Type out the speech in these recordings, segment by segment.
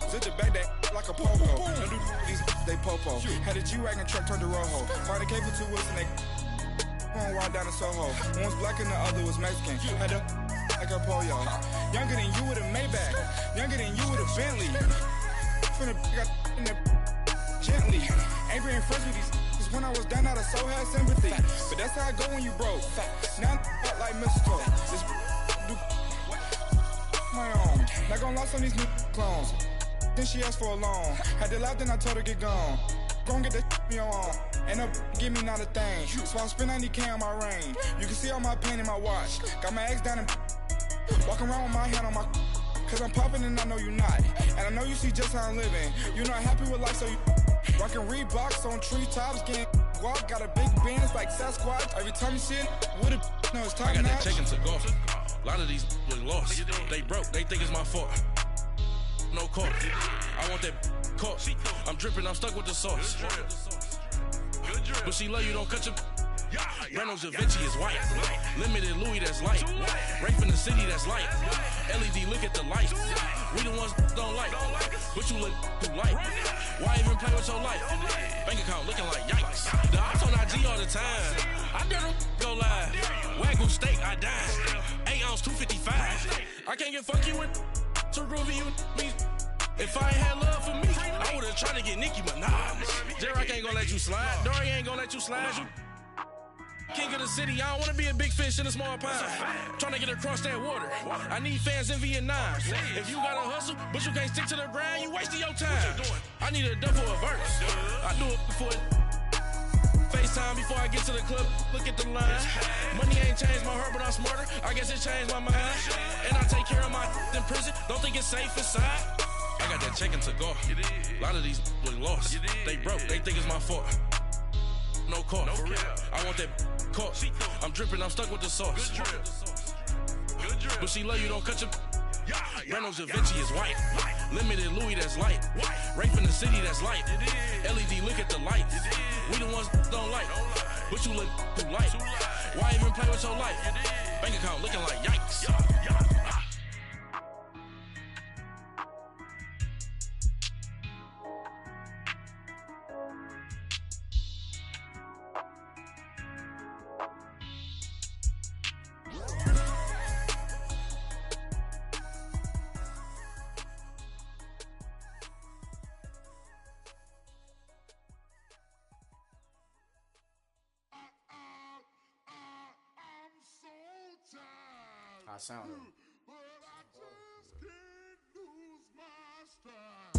Zip the back that like a popo. Don't do these, they popo. Had a G-Wagon truck turned to Rojo. Find a K for 2 wheels and they going wild down in Soho. One was black and the other was Mexican. Had a like a pollo. Younger than you with a Maybach. Younger than you with a Bentley. Finna got in the gently. Ain't been friends with these. Cause when I was down, I so had sympathy. But that's how I go when you broke. Now I'm like mistletoe. This do my own. Not gonna lost on these new clones. Then she asked for a loan. Had to laugh, then I told her get gone. Gon' get that me on. And up, give me not a thing. So I spend 90K on my ring. You can see all my pain in my watch. Got my ex down and walking around with my hand on my. Cause I'm popping and I know you not. And I know you see just how I'm living. You're not happy with life, so you rockin' Reeboks on treetops, getting walk. Got a big bands like Sasquatch. Every time you see it, with a no, it's top I got notch. that chicken to go. A lot of these look lost. They broke, they think it's my fault. No court. I want that court. I'm dripping, I'm stuck with the sauce. But she love you, don't cut your. Reynolds Da Vinci is white. Limited Louis, that's light. Rape in the city, that's light. LED, look at the light. We the ones don't like. But you look too light. Why even play with your life? Bank account looking like yikes. The ops on IG all the time. I dare them go live. Wagyu steak, I dine. 8 ounce, 255. I can't get funky with too groovy, you me. If I ain't had love for me, I would've tried to get Nicki Minaj. J-Rock ain't gonna let you slide. Dory ain't gonna let you slide. King of the city, I don't wanna be a big fish in a small pond. Tryna get across that water. I need fans in Vietnam. If you gotta hustle, but you can't stick to the grind, you wasting your time. I need a dub for a verse. I do it before FaceTime before I get to the club. Look at the line. Money ain't changed my heart, but I'm smarter. I guess it changed my mind. And I take care of my in prison. Don't think it's safe inside. I got that chicken to go. A lot of these look lost. They broke, they think it's my fault. No court, for real. I want that court. I'm dripping, I'm stuck with the sauce. But she love you, don't cut your. Reynolds Da Vinci is white. Limited Louis, that's light. Rape in the city, that's light. LED, look at the lights. We the ones don't like. But you look too light. Why even play with your life? Bank account looking like yikes. I sound it. But I just can't lose my style.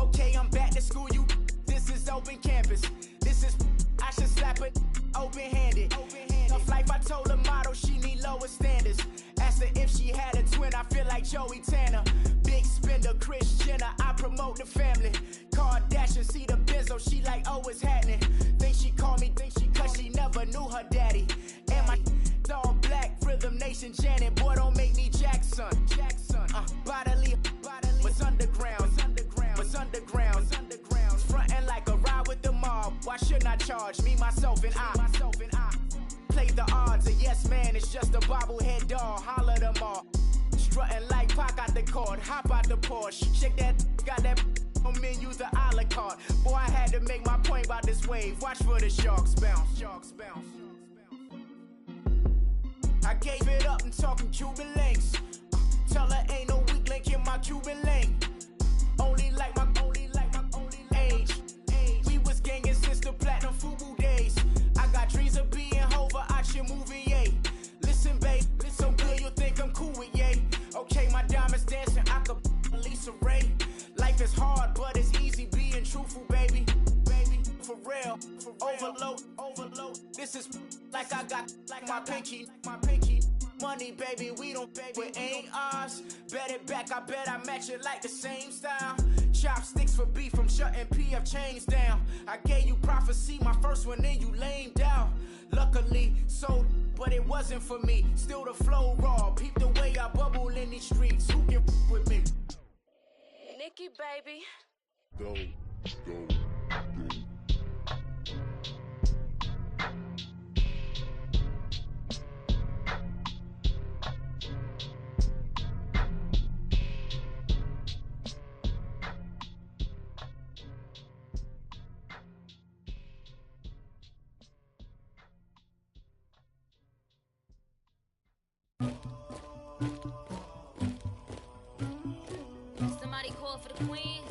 Okay, I'm back to school, you. This is open campus. This is, I should slap it open-handed. Tough life, I told the model she need lower standards. Asked her if she had a twin, I feel like Joey Tanner. Big spender, Kris Jenner, I promote the family. Kardashian, see the Benzo, she like, oh, it's happening. Think she call me, cause she never knew her daddy. And my all black, Rhythm Nation, Janet, boy, don't make me Jackson. Bodily, was underground. Frontin' like a ride with the mob. Why shouldn't I charge me, myself, and I? Play the odds, a yes man, it's just a bobblehead doll. Holler them all. Strutting like Pac out the court, hop out the Porsche. Shake that, got that on menu, the a la carte. Boy, I had to make my point about this wave. Watch for the sharks bounce. I gave it up, I'm talking Cuban links. Tell her ain't no weak link in my Cuban link. Only like my age. We was gangin' since the platinum FUBU days. I got dreams of being Hova out your movie, yay. Listen, babe, so good you'll think I'm cool with yay. Okay, my diamonds dancing, I could Lisa Ray. Life is hard, but it's easy being truthful, baby. For real, overload. This is like I got like my pinky. Money, baby, we don't pay, but ain't ours. Bet it back, I bet I match it like the same style. Chopsticks for beef, I'm shutting PF chains down. I gave you prophecy, my first one, then you lamed down. Luckily, sold, but it wasn't for me. Still the flow raw, peep the way I bubble in these streets. Who can with me? Nikki, baby. Go. Somebody call for the queen.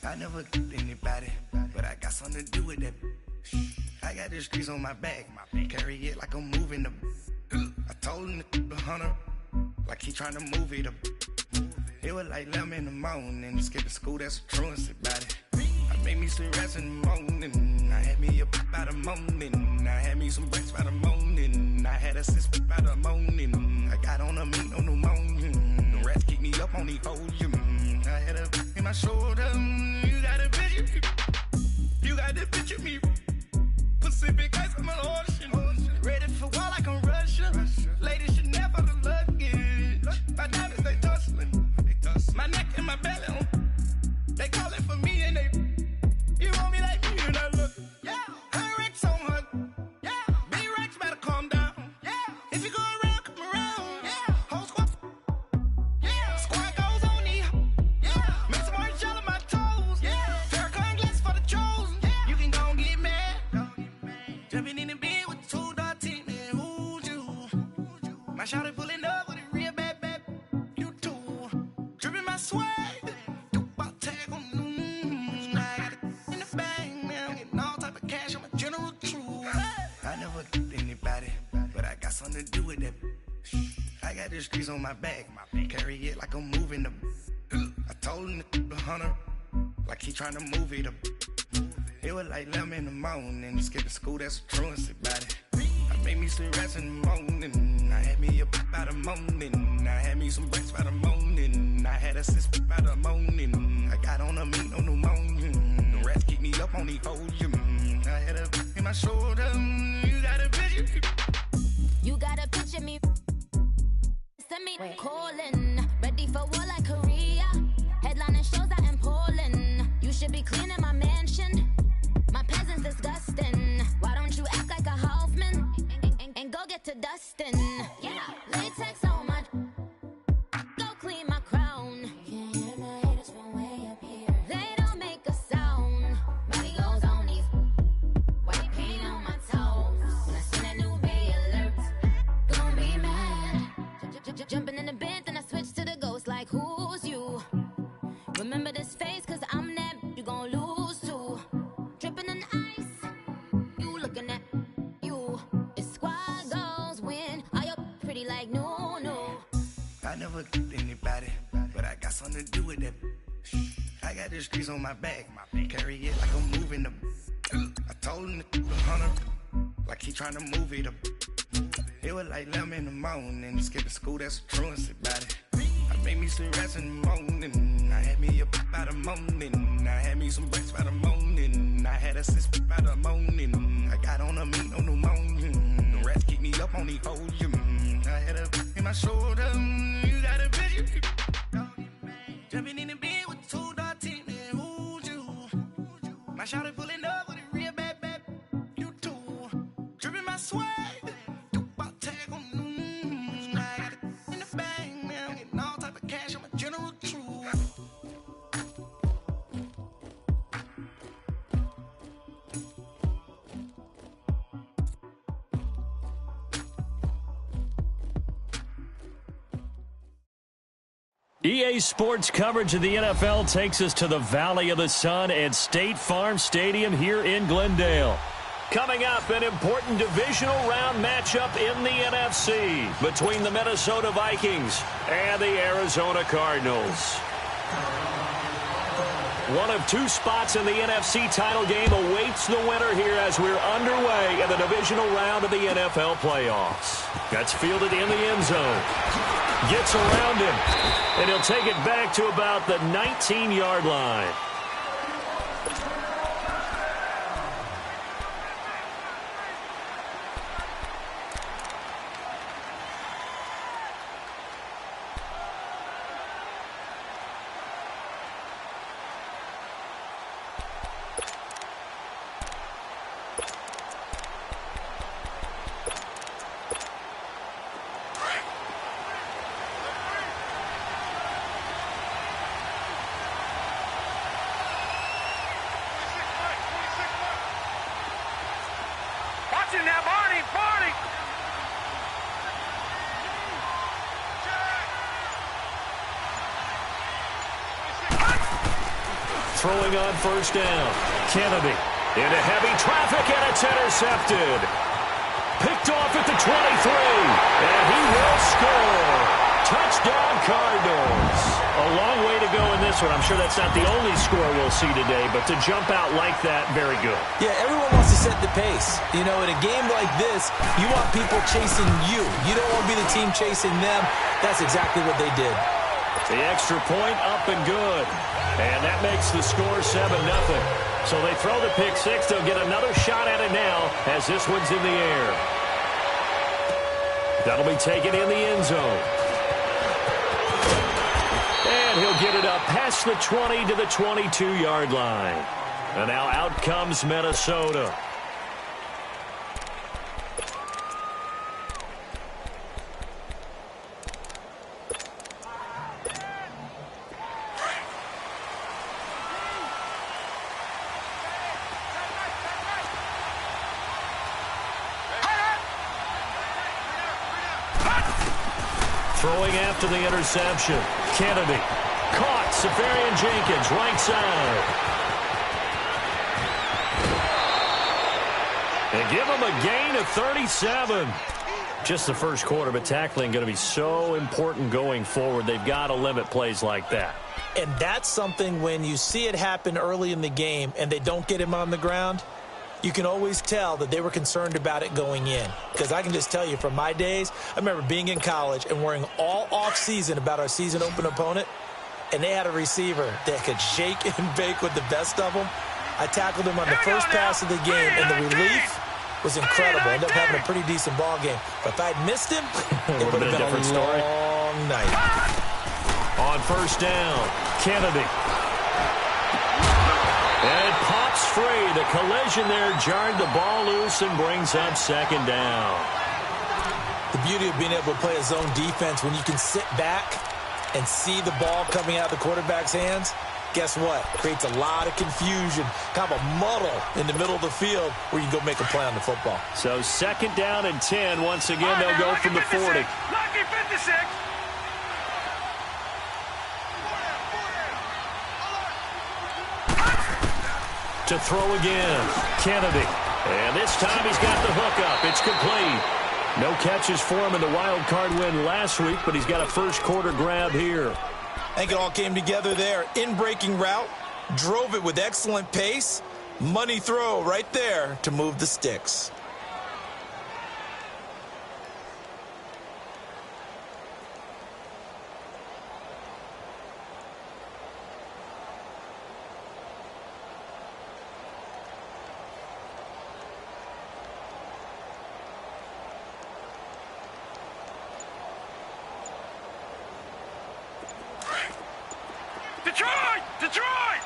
I never killed anybody, but I got something to do with that. I got the streets on my back, carry it like I'm moving the. I told him to 100, like he trying to move it up. It was like 11 in the morning, skipping school, that's a truancy about it. I made me some rest in the morning, I had me up by the morning. I had me some breaks by the morning, I had a six by the morning. I got on a meat on the morning, the rats keep me up on the volume. I had a in my shoulder, you got a picture, you got the picture me. Pacific ice on my ocean, ready for war like I'm Russia. Ladies should never the luggage, my diamonds they tussling. My neck and my belly, they calling for me and they, you want me like me and I look, yeah. Her Rex on her, yeah. B-Rex better calm down, yeah. If you go around, come around, yeah. Whole squad, yeah. Squad goes on me, yeah. Make some orange gel on my toes, yeah. Farrakhan glass for the chosen, yeah. You can go and get mad, jumping in the bed with 2 dark teeth, man, who's you? My shawty pulling up with a real bad, you too. Dripping my swag, do about tag on I got it in the bag, man. I'm getting all type of cash, I'm a general true. I never killed anybody, but I got something to do with that. I got the streets on my back, carry it like I'm moving the. I told him to 100, like he trying to move it up. It was like 11 in the morning, skipping school, that's a truancy about it. I made me some rest in the morning, I had me up by the morning. I had me some breaks by the morning, I had a six by the morning. I got on a meat on the morning, the rats keep me up on the volume. I had a in my shoulder, you got a picture. You got a picture me. Send me calling, ready for war like Korea. Headlining shows out in Poland. You should be cleaning my mansion. My peasants disgusting. Why don't you act like a Hoffman and go get to dustin'? Yeah, latex on my. Go clean my crown. Can't hear my haters from way up here. They don't make a sound. Body goes on these. White paint on my toes. When I send that new bay alert, gon' be mad. Jumping in the bed, then I switch to the ghost like who's you? Remember this face, cause I'm that you gon' lose too. Dripping in ice, you looking at you. It's squad goals win. Are you pretty like no, no? I never killed anybody, but I got something to do with that. I got the streets on my back, carry it like I'm moving the. I told him to 100, like he trying to move it up. It was like 11 in the morning, skipping school, that's a truancy about it. I made me some rest in the morning, I had me up by the morning. I had me some breaks by the morning, I had a six by the morning. I got on a meat on the morning, the rats keep me up on the volume. I had a in my shoulder, you got a picture. Jumping in the bed with 2 dark teeth, man, who's you? My shawty pulling up with a real bad, you too. Dripping my swag, do about tag on I got it in the bag, man. I'm getting all type of cash, I'm a general true. EA Sports coverage of the NFL takes us to the Valley of the Sun at State Farm Stadium here in Glendale. Coming up, an important divisional round matchup in the NFC between the Minnesota Vikings and the Arizona Cardinals. One of 2 spots in the NFC title game awaits the winner here as we're underway in the divisional round of the NFL playoffs. That's fielded in the end zone. Gets around him, and he'll take it back to about the 19-yard line. throwing on first down. Kennedy into heavy traffic, and it's intercepted. Picked off at the 23, and he will score. Touchdown, Cardinals. A long way to go in this one. I'm sure that's not the only score we'll see today, but to jump out like that, very good. Yeah, everyone wants to set the pace. You know, in a game like this, you want people chasing you. You don't want to be the team chasing them. That's exactly what they did. The extra point up and good. And that makes the score 7-0. So they throw the pick six. They'll get another shot at it now as this one's in the air. That'll be taken in the end zone. And he'll get it up past the 20 to the 22-yard line. And now out comes Minnesota. Throwing after the interception. Kennedy. Caught. Safarian Jenkins, right side. And give him a gain of 37. Just the first quarter, but tackling going to be so important going forward. They've got to limit plays like that. And that's something when you see it happen early in the game and they don't get him on the ground, you can always tell that they were concerned about it going in. Because I can just tell you from my days, I remember being in college and worrying all off-season about our season open opponent, and they had a receiver that could shake and bake with the best of them. I tackled him on the first pass of the game, and the relief was incredible. Ended up having a pretty decent ball game. But if I'd missed him, it would have been a different story. Long night. On first down, Kennedy. And it pops free. The collision there jarred the ball loose and brings up second down. The beauty of being able to play a zone defense when you can sit back and see the ball coming out of the quarterback's hands, guess what? Creates a lot of confusion, kind of a muddle in the middle of the field where you can go make a play on the football. So second down and 10. Once again, they'll go from the 40. Lucky 56. To throw again, Kennedy. And this time he's got the hook up. It's complete. No catches for him in the wild card win last week, but he's got a first quarter grab here. I think it all came together there. In-breaking route, drove it with excellent pace. Money throw right there to move the sticks. Detroit!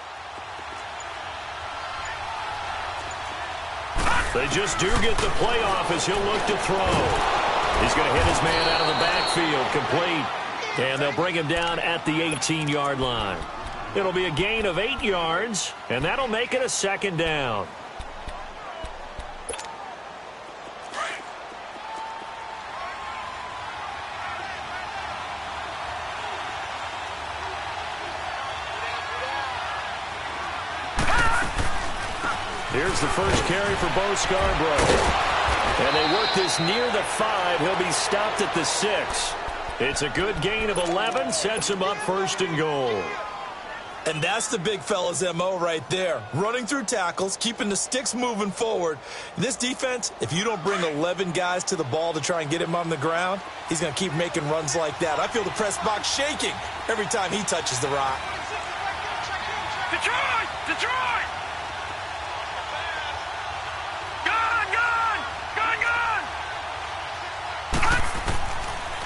They just do get the playoff as he'll look to throw. He's going to hit his man out of the backfield, complete. And they'll bring him down at the 18-yard line. It'll be a gain of 8 yards, and that'll make it a second down. Here's the first carry for Bo Scarborough. And they work this near the 5. He'll be stopped at the 6. It's a good gain of 11. Sets him up first and goal. And that's the big fella's MO right there. Running through tackles, keeping the sticks moving forward. This defense, if you don't bring 11 guys to the ball to try and get him on the ground, he's going to keep making runs like that. I feel the press box shaking every time he touches the rock. Detroit!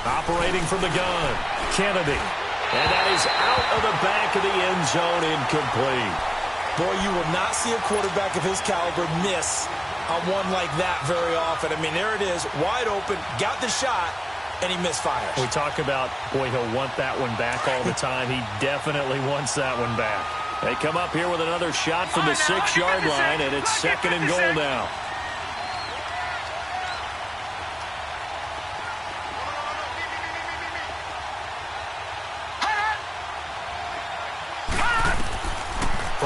Operating from the gun, Kennedy. And that is out of the back of the end zone, incomplete. Boy, you will not see a quarterback of his caliber miss on one like that very often. I mean, there it is, wide open, got the shot, and he misfires. We talk about, boy, he'll want that one back all the time. He definitely wants that one back. They come up here with another shot from the 6-yard line, and it's second and goal now.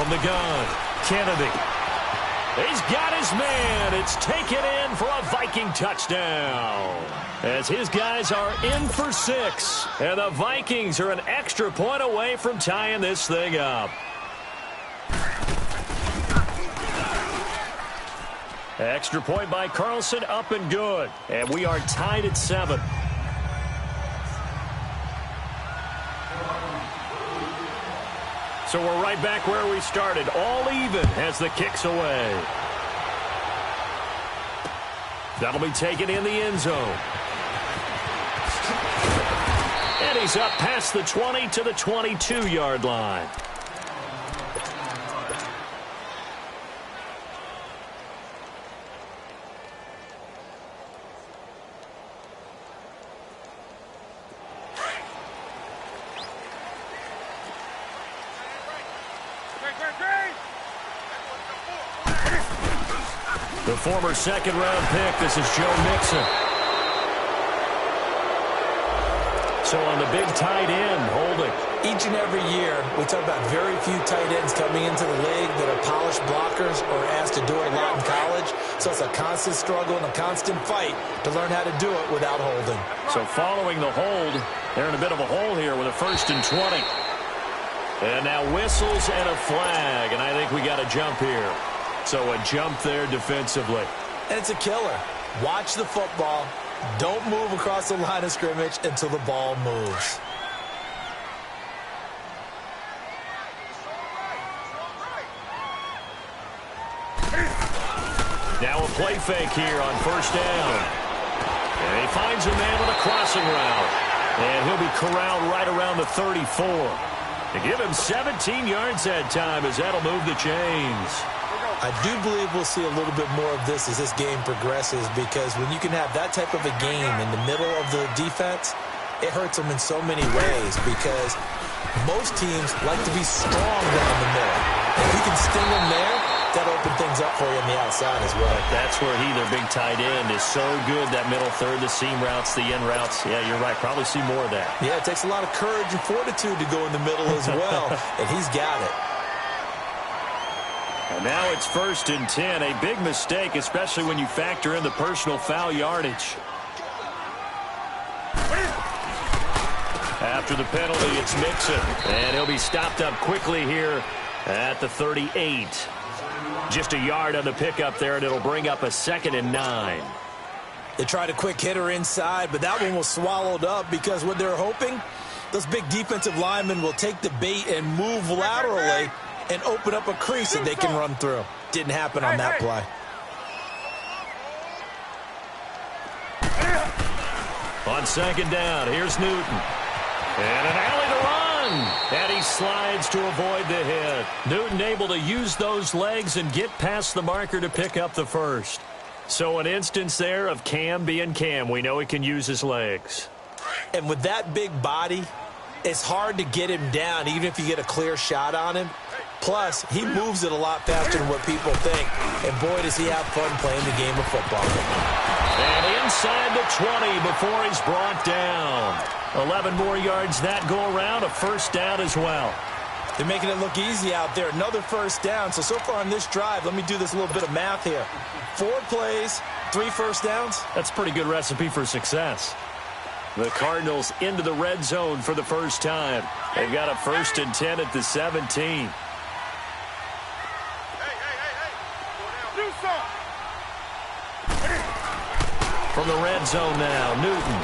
from the gun. Kennedy. He's got his man. It's taken in for a Viking touchdown. As his guys are in for 6. And the Vikings are an extra point away from tying this thing up. Extra point by Carlson, up and good. And we are tied at 7. So we're right back where we started. All even as the kick's away. That'll be taken in the end zone. And he's up past the 20 to the 22-yard line. The former second-round pick, this is Joe Mixon. So on the big tight end, holding. Each and every year, we talk about very few tight ends coming into the league that are polished blockers or asked to do it a lot in college. So it's a constant struggle and a constant fight to learn how to do it without holding. So following the hold, they're in a bit of a hole here with a 1st and 20. And now whistles and a flag, and I think we got a jump here. So a jump there defensively. And it's a killer. Watch the football. Don't move across the line of scrimmage until the ball moves. Now a play fake here on 1st down. And he finds a man with a crossing route. And he'll be corralled right around the 34. To give him 17 yards that time as that'll move the chains. I do believe we'll see a little bit more of this as this game progresses, because when you can have that type of a game in the middle of the defense, it hurts them in so many ways, because most teams like to be strong down the middle. If you can sting them there, that opens things up for you on the outside as well. That's where their big tight end, is so good, that middle third, the seam routes, the end routes. Yeah, you're right. Probably see more of that. Yeah, it takes a lot of courage and fortitude to go in the middle as well, and he's got it. And now it's 1st and 10. A big mistake, especially when you factor in the personal foul yardage. After the penalty, it's Mixon. And he'll be stopped up quickly here at the 38. Just a yard on the pickup there, and it'll bring up a 2nd and 9. They tried a quick hitter inside, but that one was swallowed up, because what they're hoping, those big defensive linemen will take the bait and move laterally and open up a crease that they can run through. Didn't happen on that play. On 2nd down, here's Newton. And an alley to run. And he slides to avoid the hit. Newton able to use those legs and get past the marker to pick up the 1st. So an instance there of Cam being Cam. We know he can use his legs. And with that big body, it's hard to get him down, even if you get a clear shot on him. Plus, he moves it a lot faster than what people think. And boy, does he have fun playing the game of football. And inside the 20 before he's brought down. 11 more yards that go around, a 1st down as well. They're making it look easy out there. Another 1st down. So far on this drive, let me do this little bit of math here. 4 plays, 3 1st downs. That's a pretty good recipe for success. The Cardinals into the red zone for the first time. They've got a 1st and 10 at the 17. From the red zone now, Newton.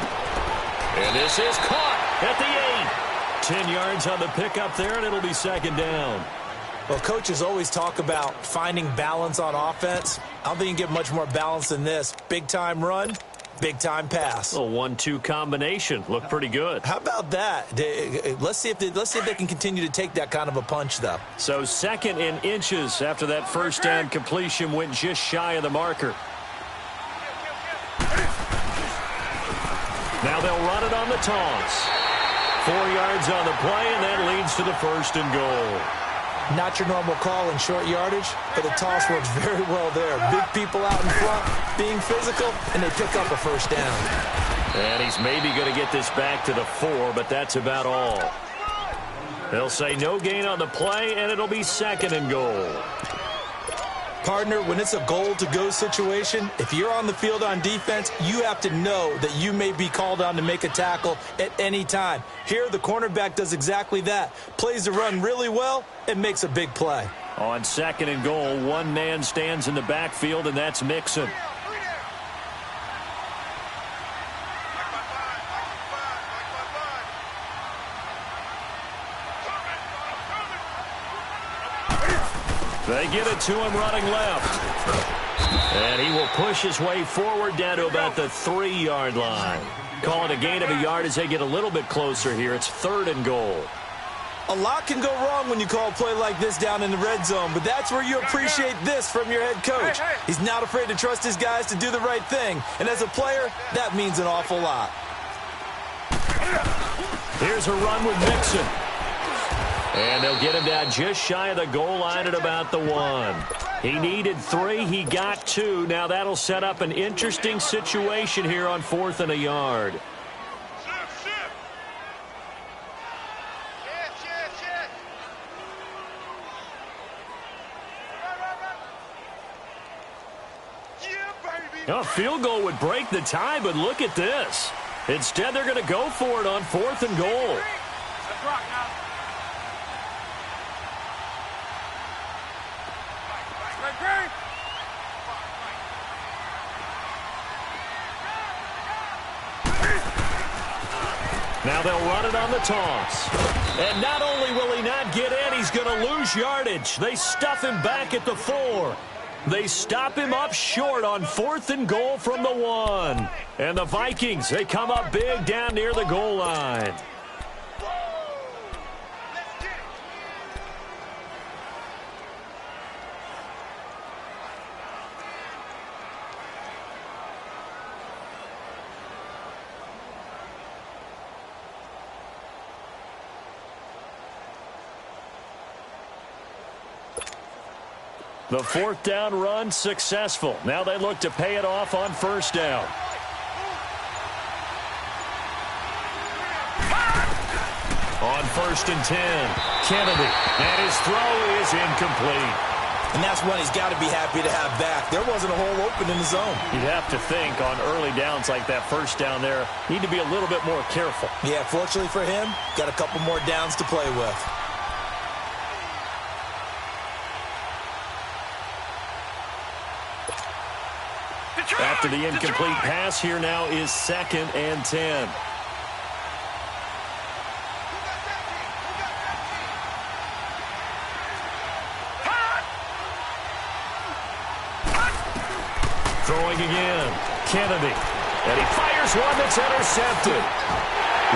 And this is caught at the 8. 10 yards on the pickup there, and it'll be 2nd down. Well, coaches always talk about finding balance on offense. I don't think you can get much more balance than this. Big-time run, big-time pass. A 1-2 combination. Looked pretty good. How about that? Let's see if they can continue to take that kind of a punch, though. So 2nd in inches after that 1st down completion went just shy of the marker. Now they'll run it on the toss. 4 yards on the play, and that leads to the 1st and goal. Not your normal call in short yardage, but the toss works very well there. Big people out in front, being physical, and they pick up a 1st down. And he's maybe going to get this back to the 4, but that's about all. They'll say no gain on the play, and it'll be 2nd and goal. Partner, when it's a goal-to-go situation, if you're on the field on defense, you have to know that you may be called on to make a tackle at any time. Here, the cornerback does exactly that. Plays the run really well and makes a big play. On 2nd and goal, one man stands in the backfield, and that's Mixon. They get it to him running left. And he will push his way forward down to about the 3-yard line. Call it a gain of a yard as they get a little bit closer here. It's 3rd and goal. A lot can go wrong when you call a play like this down in the red zone, but that's where you appreciate this from your head coach. He's not afraid to trust his guys to do the right thing, and as a player, that means an awful lot. Here's a run with Mixon. And they'll get him down just shy of the goal line at about the 1. He needed 3. He got 2. Now that'll set up an interesting situation here on 4th and a yard. A field goal would break the tie, but look at this. Instead, they're going to go for it on 4th and goal. Now they'll run it on the toss. And not only will he not get in, he's going to lose yardage. They stuff him back at the 4. They stop him up short on 4th and goal from the 1. And the Vikings, they come up big down near the goal line. The 4th down run successful. Now they look to pay it off on 1st down. On 1st and 10, Kennedy, and his throw is incomplete. And that's one he's got to be happy to have back. There wasn't a hole open in the zone. You'd have to think on early downs like that 1st down there, need to be a little bit more careful. Yeah, fortunately for him, got a couple more downs to play with. After the incomplete pass, here now is 2nd and 10. Throwing again, Kennedy. And he fires one that's intercepted.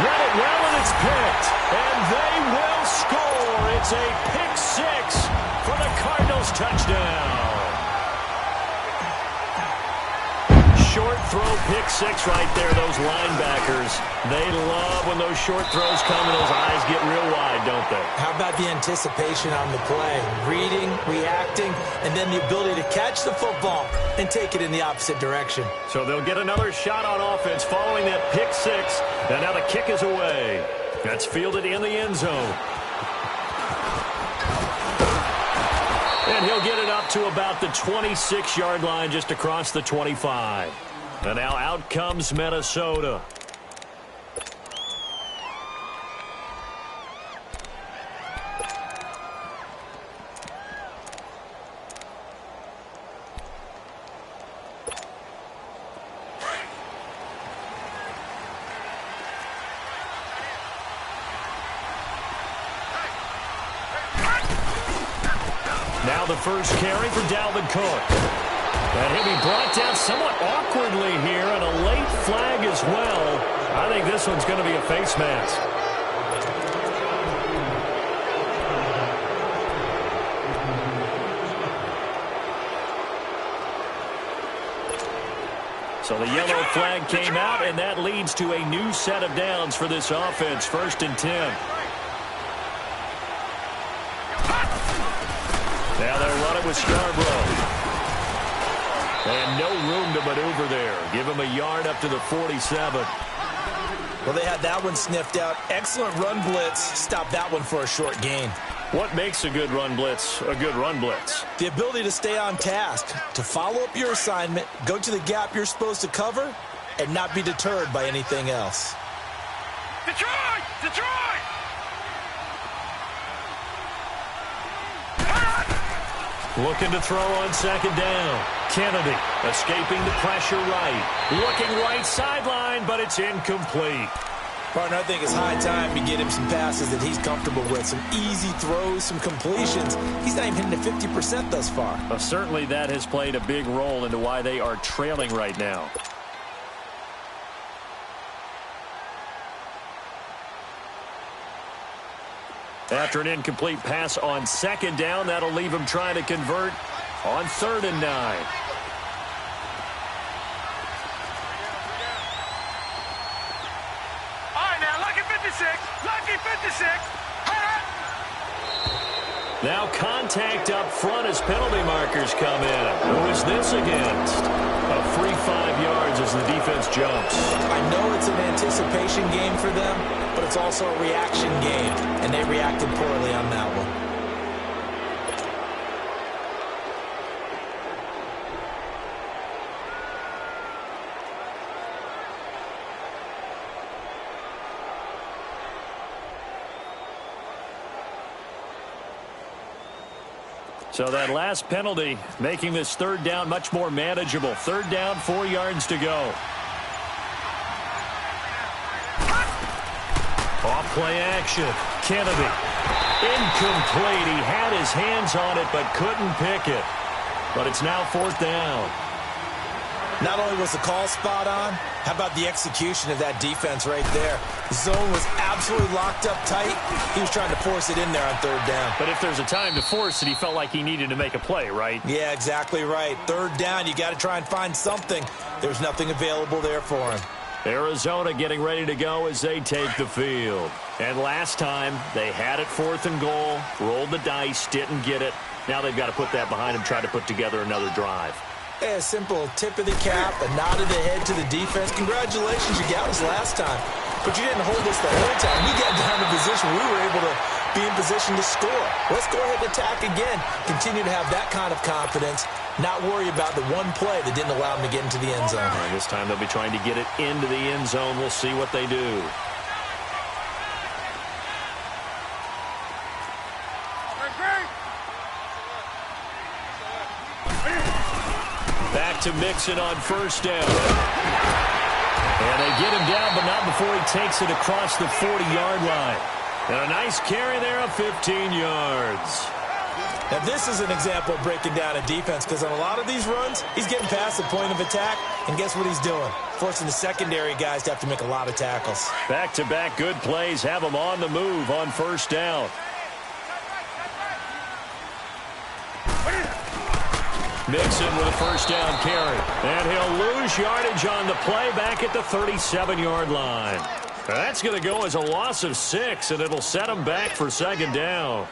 Read it well, and it's picked. And they will score. It's a pick 6 for the Cardinals touchdown. Short throw, pick 6 right there. Those linebackers, they love when those short throws come and those eyes get real wide, don't they? How about the anticipation on the play? Reading, reacting, and then the ability to catch the football and take it in the opposite direction. So they'll get another shot on offense following that pick 6. And now the kick is away. That's fielded in the end zone. And he'll get it up to about the 26-yard line, just across the 25. And now out comes Minnesota. Now the first carry for Dalvin Cook. And he'll be brought down somewhat awkwardly here, and a late flag as well. I think this one's going to be a face mask. So the yellow flag came out, and that leads to a new set of downs for this offense. 1st and 10. Now they'll run it with Scarborough. And no room to maneuver there. Give him a yard up to the 47. Well, they had that one sniffed out. Excellent run blitz. Stop that one for a short gain. What makes a good run blitz a good run blitz? The ability to stay on task, to follow up your assignment, go to the gap you're supposed to cover, and not be deterred by anything else. Detroit! Detroit! Looking to throw on second down. Kennedy escaping the pressure right. Looking right sideline, but it's incomplete. Partner, I think it's high time to get him some passes that he's comfortable with. Some easy throws, some completions. He's not even hitting the 50% thus far. Well, certainly that has played a big role into why they are trailing right now. After an incomplete pass on second down, that'll leave him trying to convert on 3rd and 9. All right, now, lucky 56. Lucky 56. Now contact up front as penalty markers come in. Who is this against? A free 5 yards as the defense jumps. I know it's an anticipation game for them, but it's also a reaction game, and they reacted poorly on that one. So that last penalty making this 3rd down much more manageable. 3rd down, 4 yards to go. Off play action. Kennedy. Incomplete. He had his hands on it but couldn't pick it. But it's now 4th down. Not only was the call spot on, how about the execution of that defense right there? The zone was absolutely locked up tight. He was trying to force it in there on 3rd down. But if there's a time to force it, he felt like he needed to make a play, right? Yeah, exactly right. 3rd down, you got to try and find something. There's nothing available there for him. Arizona getting ready to go as they take the field. And last time, they had it 4th and goal, rolled the dice, didn't get it. Now they've got to put that behind them, try to put together another drive. A simple tip of the cap, a nod of the head to the defense. Congratulations, you got us last time. But you didn't hold us the whole time. We got down to position. We were able to be in position to score. Let's go ahead and attack again. Continue to have that kind of confidence. Not worry about the one play that didn't allow them to get into the end zone. And this time they'll be trying to get it into the end zone. We'll see what they do. Back to Mixon on 1st down. And they get him down, but not before he takes it across the 40-yard line. And a nice carry there of 15 yards. Now, this is an example of breaking down a defense, because on a lot of these runs, he's getting past the point of attack, and guess what he's doing? Forcing the secondary guys to have to make a lot of tackles. Back-to-back good plays have him on the move on 1st down. Mixon with a 1st down carry. And he'll lose yardage on the play back at the 37-yard line. That's going to go as a loss of 6, and it'll set him back for 2nd down.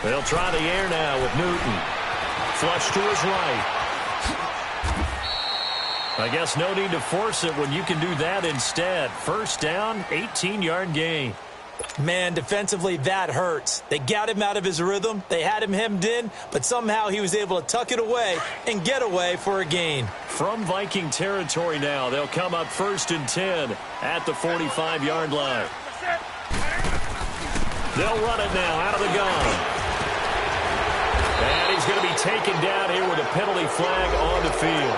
They'll try the air now with Newton. Flush to his right. I guess no need to force it when you can do that instead. 1st down, 18-yard gain. Man, defensively, that hurts. They got him out of his rhythm. They had him hemmed in, but somehow he was able to tuck it away and get away for a gain. From Viking territory now, they'll come up 1st and 10 at the 45-yard line. They'll run it now out of the gun. And he's going to be taken down here with a penalty flag on the field.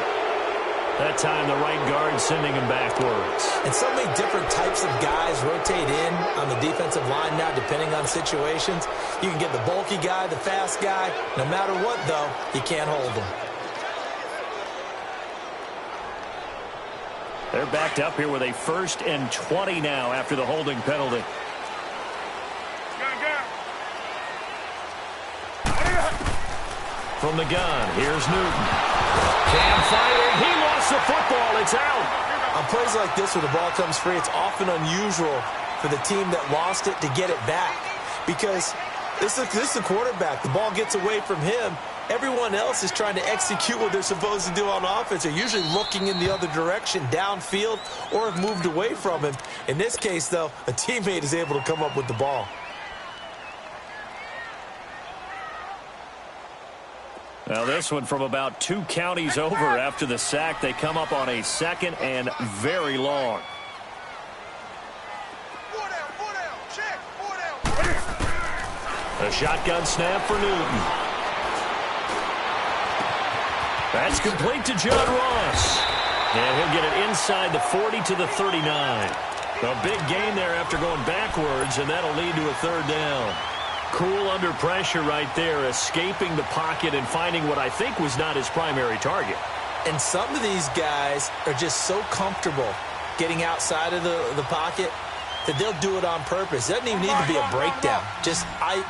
That time the right guard sending him backwards. And so many different types of guys rotate in on the defensive line now depending on situations. You can get the bulky guy, the fast guy. No matter what, though, you can't hold them. They're backed up here with a 1st and 20 now after the holding penalty. From the gun, here's Newton. Can't fire. He lost the football. It's out. On plays like this where the ball comes free, it's often unusual for the team that lost it to get it back because this is the quarterback. The ball gets away from him. Everyone else is trying to execute what they're supposed to do on offense. They're usually looking in the other direction, downfield, or have moved away from him. In this case, though, a teammate is able to come up with the ball. Now this one from about 2 counties over after the sack. They come up on a 2nd and very long. A shotgun snap for Newton. That's complete to John Ross. And he'll get it inside the 40 to the 39. A big gain there after going backwards, and that'll lead to a 3rd down. Cool under pressure right there, escaping the pocket and finding what I think was not his primary target. And some of these guys are just so comfortable getting outside of the pocket that they'll do it on purpose. It doesn't even need to be a breakdown.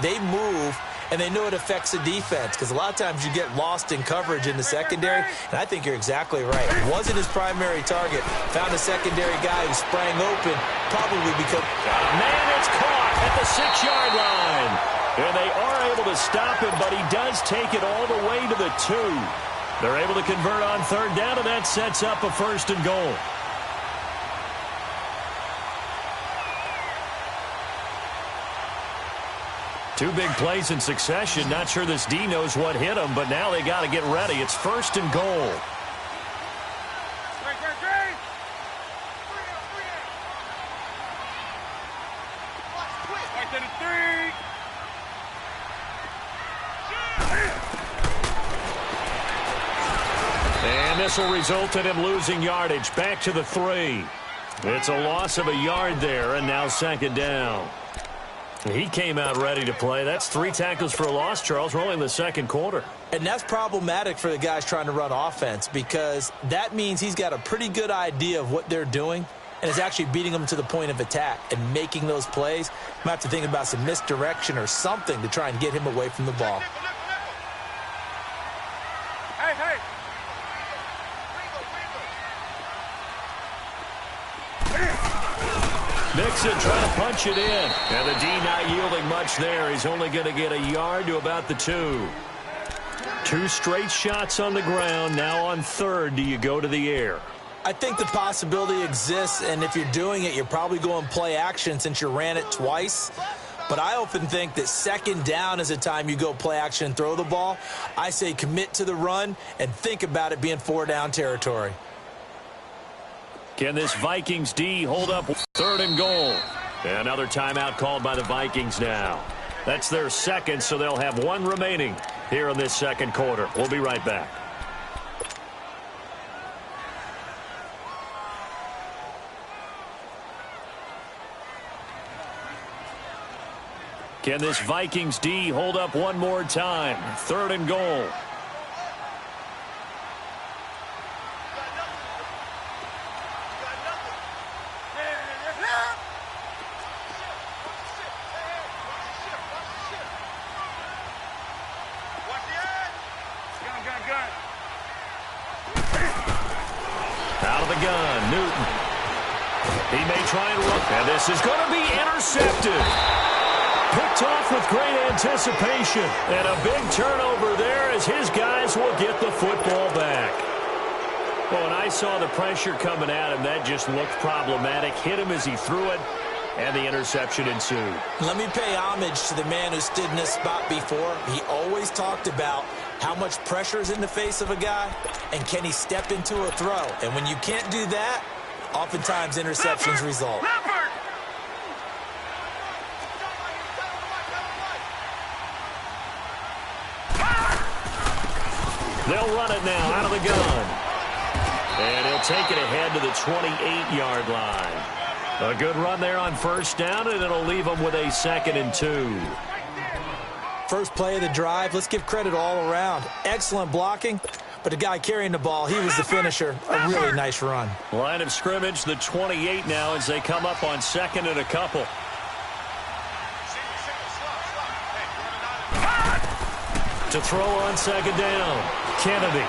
They move, and they know it affects the defense because a lot of times you get lost in coverage in the secondary, and I think you're exactly right. It wasn't his primary target. Found a secondary guy who sprang open, probably because... Man, it's caught at the 6-yard line. And they are able to stop him, but he does take it all the way to the 2. They're able to convert on 3rd down, and that sets up a 1st and goal. Two big plays in succession. Not sure this D knows what hit him, but now they got to get ready. It's 1st and goal. And this will result in him losing yardage. Back to the 3. It's a loss of a yard there, and now 2nd down. He came out ready to play. That's 3 tackles for a loss, Charles. We're only in the 2nd quarter. And that's problematic for the guys trying to run offense because that means he's got a pretty good idea of what they're doing and is actually beating them to the point of attack and making those plays. You might have to think about some misdirection or something to try and get him away from the ball. Mixon trying to punch it in. And the D not yielding much there. He's only going to get a yard to about the 2. 2 straight shots on the ground. Now on 3rd, do you go to the air? I think the possibility exists, and if you're doing it, you're probably going play action since you ran it twice. But I often think that 2nd down is a time you go play action and throw the ball. I say commit to the run and think about it being 4-down territory. Can this Vikings D hold up 3rd and goal? Another timeout called by the Vikings now. That's their 2nd, so they'll have 1 remaining here in this 2nd quarter. We'll be right back. Can this Vikings D hold up 1 more time? 3rd and goal. Out of the gun, Newton. He may try and run, and this is going to be intercepted. Picked off with great anticipation, and a big turnover there as his guys will get the football back. Well, when I saw the pressure coming at him, that just looked problematic. Hit him as he threw it, and the interception ensued. Let me pay homage to the man who stood in this spot before. He always talked about how much pressure is in the face of a guy, and can he step into a throw? And when you can't do that, oftentimes interceptions result. They'll run it now out of the gun. And he'll take it ahead to the 28-yard line. A good run there on 1st down, and it'll leave them with a 2nd and 2. First play of the drive, let's give credit all around. Excellent blocking, but the guy carrying the ball, he was the finisher. A really nice run. Line of scrimmage, the 28 now as they come up on 2nd and a couple. To throw on 2nd down, Kennedy.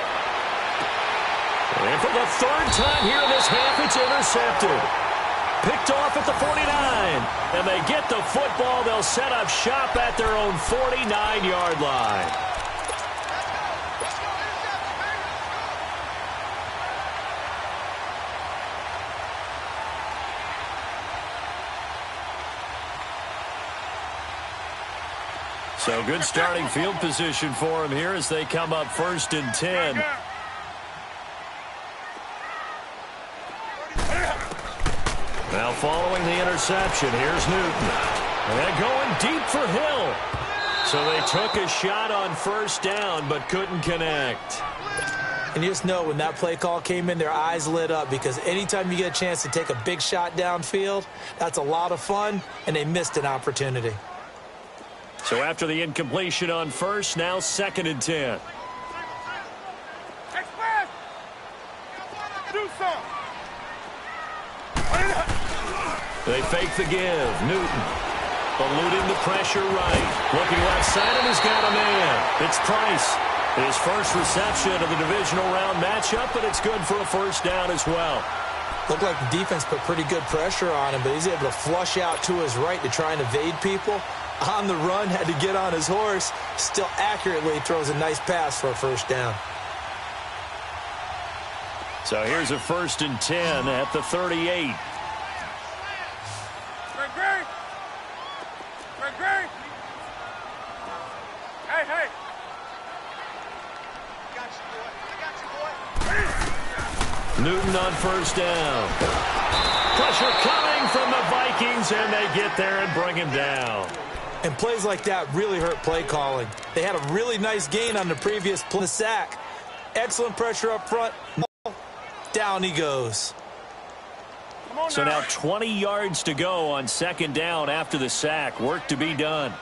And for the 3rd time here in this half, it's intercepted. intercepted. Picked off at the 49. And they get the football. They'll set up shop at their own 49-yard line. So good starting field position for him here as they come up 1st and 10. Now following the interception, here's Newton. And going deep for Hill. So they took a shot on 1st down but couldn't connect. And you just know when that play call came in, their eyes lit up because anytime you get a chance to take a big shot downfield, that's a lot of fun, and they missed an opportunity. So after the incompletion on 1st, now 2nd and 10. They fake the give. Newton eluding the pressure right. Looking left side, and he's got a man. It's Price. His first reception of the divisional round matchup, but it's good for a 1st down as well. Looked like the defense put pretty good pressure on him, but he's able to flush out to his right to try and evade people. On the run, had to get on his horse. Still accurately throws a nice pass for a 1st down. So here's a 1st and 10 at the 38. Hey. Newton on 1st down. Pressure coming from the Vikings, and they get there and bring him down. And plays like that really hurt play calling. They had a really nice gain on the previous play. The sack. Excellent pressure up front. Down he goes. So now 20 yards to go on 2nd down after the sack. Work to be done.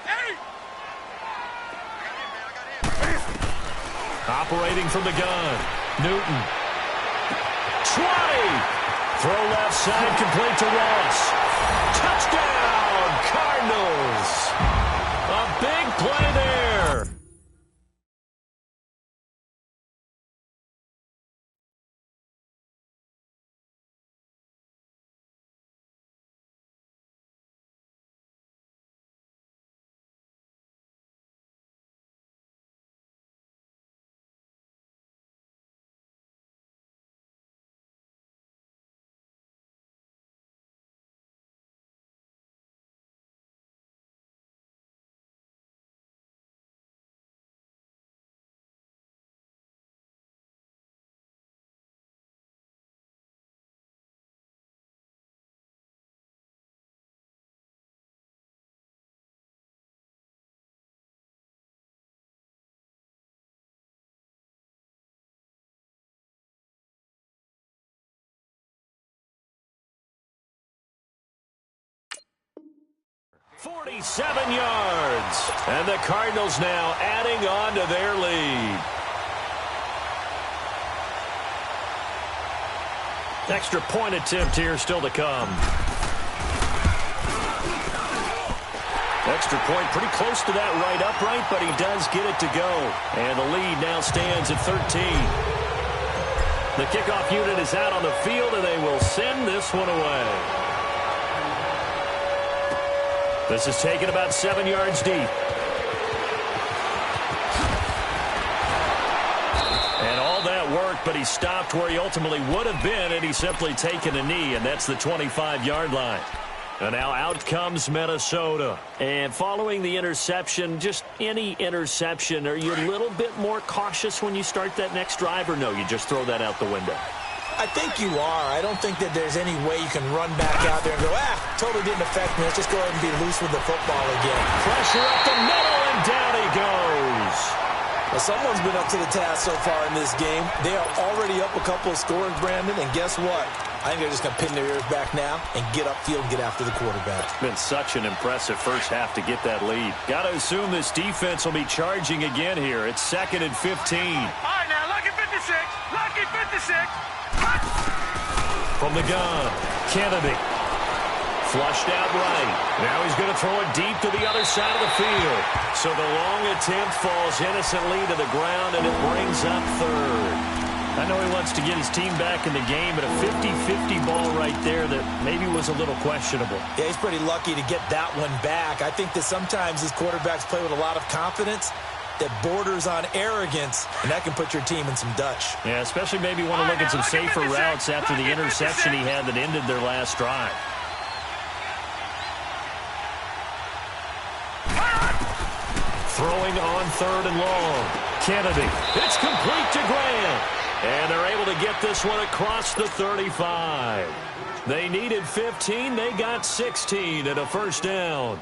Hey. Operating from the gun. Newton. 20. Throw left side, complete to Ross. Touchdown, Cardinals. A big play there. .47 yards. And the Cardinals now adding on to their lead. Extra point attempt here still to come. Extra point pretty close to that right upright, but he does get it to go. And the lead now stands at 13. The kickoff unit is out on the field, and they will send this one away. This is taken about 7 yards deep. And all that work, but he stopped where he ultimately would have been, and he's simply taken a knee, and that's the 25-yard line. And now out comes Minnesota. And following the interception, just any interception, are you a little bit more cautious when you start that next drive, or no, you just throw that out the window? I think you are. I don't think that there's any way you can run back out there and go, totally didn't affect me. Let's just go ahead and be loose with the football again. Pressure up the middle, and down he goes. Well, someone's been up to the task so far in this game. They are already up a couple of scores, Brandon, and guess what? I think they're just going to pin their ears back now and get upfield and get after the quarterback. It's been such an impressive first half to get that lead. Got to assume this defense will be charging again here. It's 2nd and 15. All right, now, lucky 56. Lucky 56. From the gun, Kennedy. Flushed out right. Now he's going to throw it deep to the other side of the field. So the long attempt falls innocently to the ground, and it brings up 3rd. I know he wants to get his team back in the game, but a 50-50 ball right there that maybe was a little questionable. Yeah, he's pretty lucky to get that one back. I think that sometimes these quarterbacks play with a lot of confidence that borders on arrogance, and that can put your team in some Dutch. Yeah, especially maybe want to look at some safer routes after the interception he had that ended their last drive. Throwing on 3rd and long. Kennedy. It's complete to Graham. And they're able to get this one across the 35. They needed 15. They got 16 and a first down.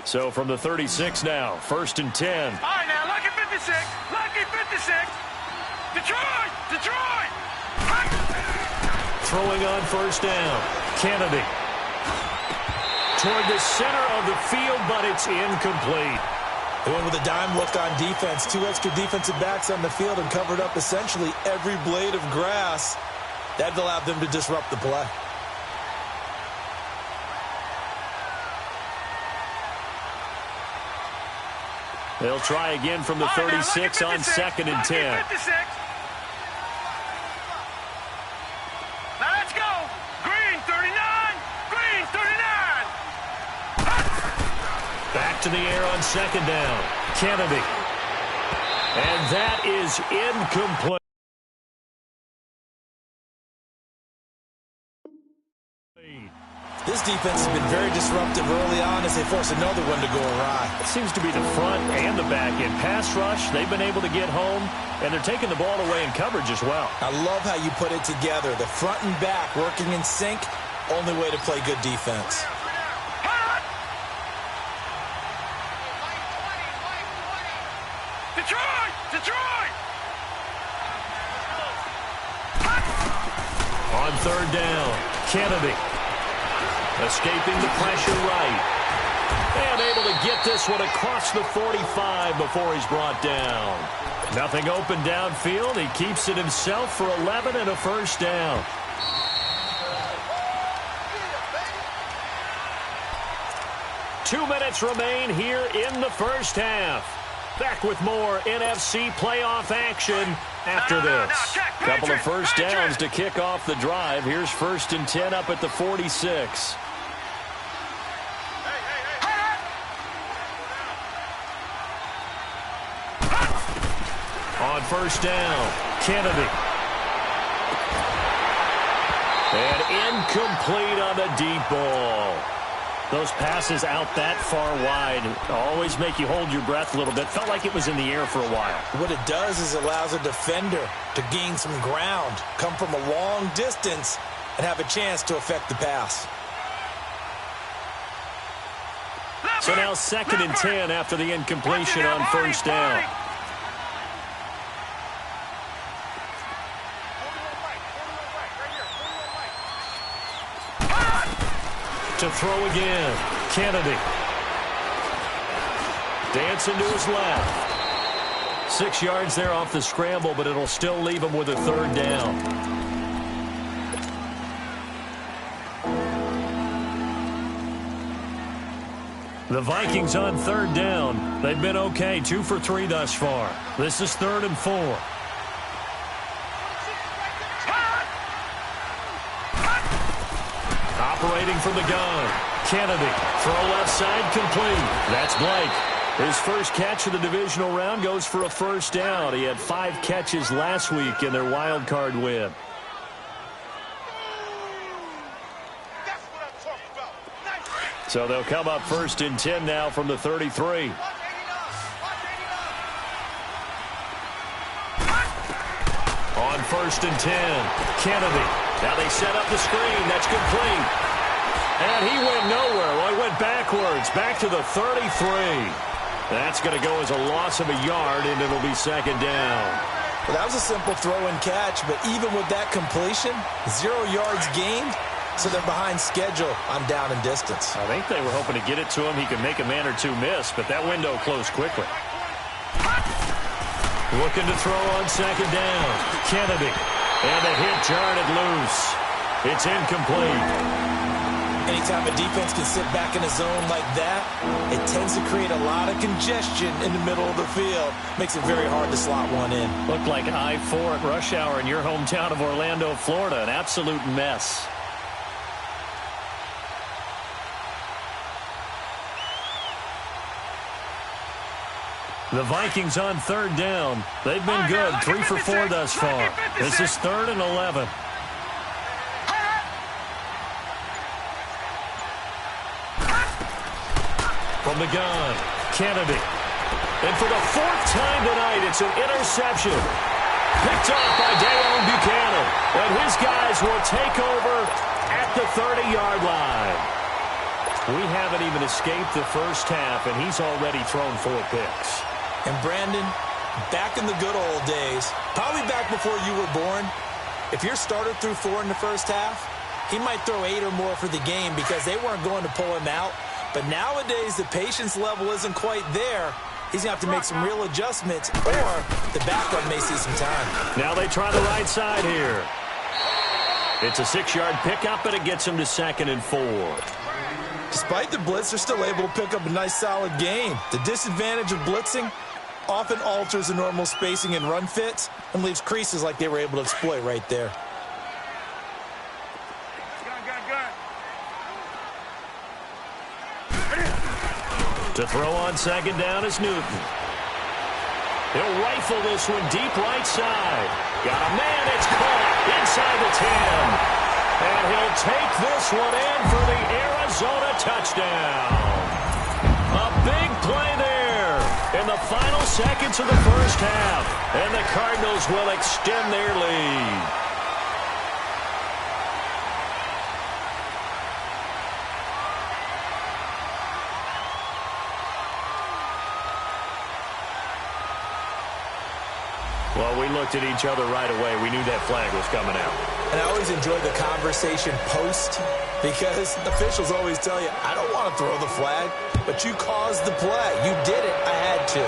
So from the 36 now, 1st and 10. All right, now, lucky 56. Lucky 56. Detroit! Detroit! Throwing on 1st down. Kennedy. Toward the center of the field, but it's incomplete. They went with a dime look on defense. 2 extra defensive backs on the field and covered up essentially every blade of grass. That allowed them to disrupt the play. They'll try again from the 36 on 2nd and 10. Now let's go. Green 39. Green 39. Back to the air on 2nd down. Kennedy. And that is incomplete. This defense has been very disruptive early on as they force another one to go awry. It seems to be the front and the back end. Pass rush, they've been able to get home, and they're taking the ball away in coverage as well. I love how you put it together. The front and back working in sync, only way to play good defense. Detroit! Detroit! On 3rd down, Kennedy. Escaping the pressure right. And able to get this one across the 45 before he's brought down. Nothing open downfield. He keeps it himself for 11 and a first down. Two minutes remain here in the first half. Back with more NFC playoff action after this. Couple of first downs to kick off the drive. Here's 1st and 10 up at the 46. On 1st down, Kennedy. And incomplete on the deep ball. Those passes out that far wide always make you hold your breath a little bit. Felt like it was in the air for a while. What it does is it allows a defender to gain some ground, come from a long distance, and have a chance to affect the pass. So now 2nd and 10 after the incompletion on 1st down. To throw again, Kennedy. Dancing to his left. 6 yards there off the scramble, but it'll still leave him with a 3rd down. The Vikings on 3rd down. They've been okay, 2 for 3 thus far. This is 3rd and 4. Operating from the gun. Kennedy. Throw left side complete. That's Blake. His first catch of the divisional round goes for a first down. He had 5 catches last week in their wild card win. So they'll come up 1st and 10 now from the 33. On 1st and 10, Kennedy. Now they set up the screen. That's complete. And he went nowhere. Well, he went backwards. Back to the 33. That's going to go as a loss of a yard, and it'll be 2nd down. Well, that was a simple throw and catch, but even with that completion, 0 yards gained, so they're behind schedule on down and distance. I think they were hoping to get it to him. He could make a man or two miss, but that window closed quickly. Looking to throw on 2nd down. Kennedy. And the hit jarred it loose. It's incomplete. Anytime a defense can sit back in a zone like that, it tends to create a lot of congestion in the middle of the field. Makes it very hard to slot one in. Looked like I-4 at rush hour in your hometown of Orlando, Florida. An absolute mess. The Vikings on third down. They've been good, 3 for 4 thus far. This is 3rd and 11. From the gun, Kennedy. And for the 4th time tonight, it's an interception. Picked off by Deion Buchanan. And his guys will take over at the 30-yard line. We haven't even escaped the first half, and he's already thrown 4 picks. And Brandon, back in the good old days, probably back before you were born, if your starter threw 4 in the first half, he might throw 8 or more for the game because they weren't going to pull him out. But nowadays, the patience level isn't quite there. He's going to have to make some real adjustments, or the backup may see some time. Now they try the right side here. It's a 6-yard pickup, and it gets him to 2nd and 4. Despite the blitz, they're still able to pick up a nice, solid gain. The disadvantage of blitzing often alters the normal spacing and run fits and leaves creases like they were able to exploit right there. To throw on 2nd down is Newton. He'll rifle this one deep right side. Got a man, it's caught inside the 10. And he'll take this one in for the Arizona touchdown. A big play there in the final seconds of the first half. And the Cardinals will extend their lead. Well, we looked at each other right away. We knew that flag was coming out. And I always enjoy the conversation post because officials always tell you, I don't want to throw the flag, but you caused the play. You did it. I had to.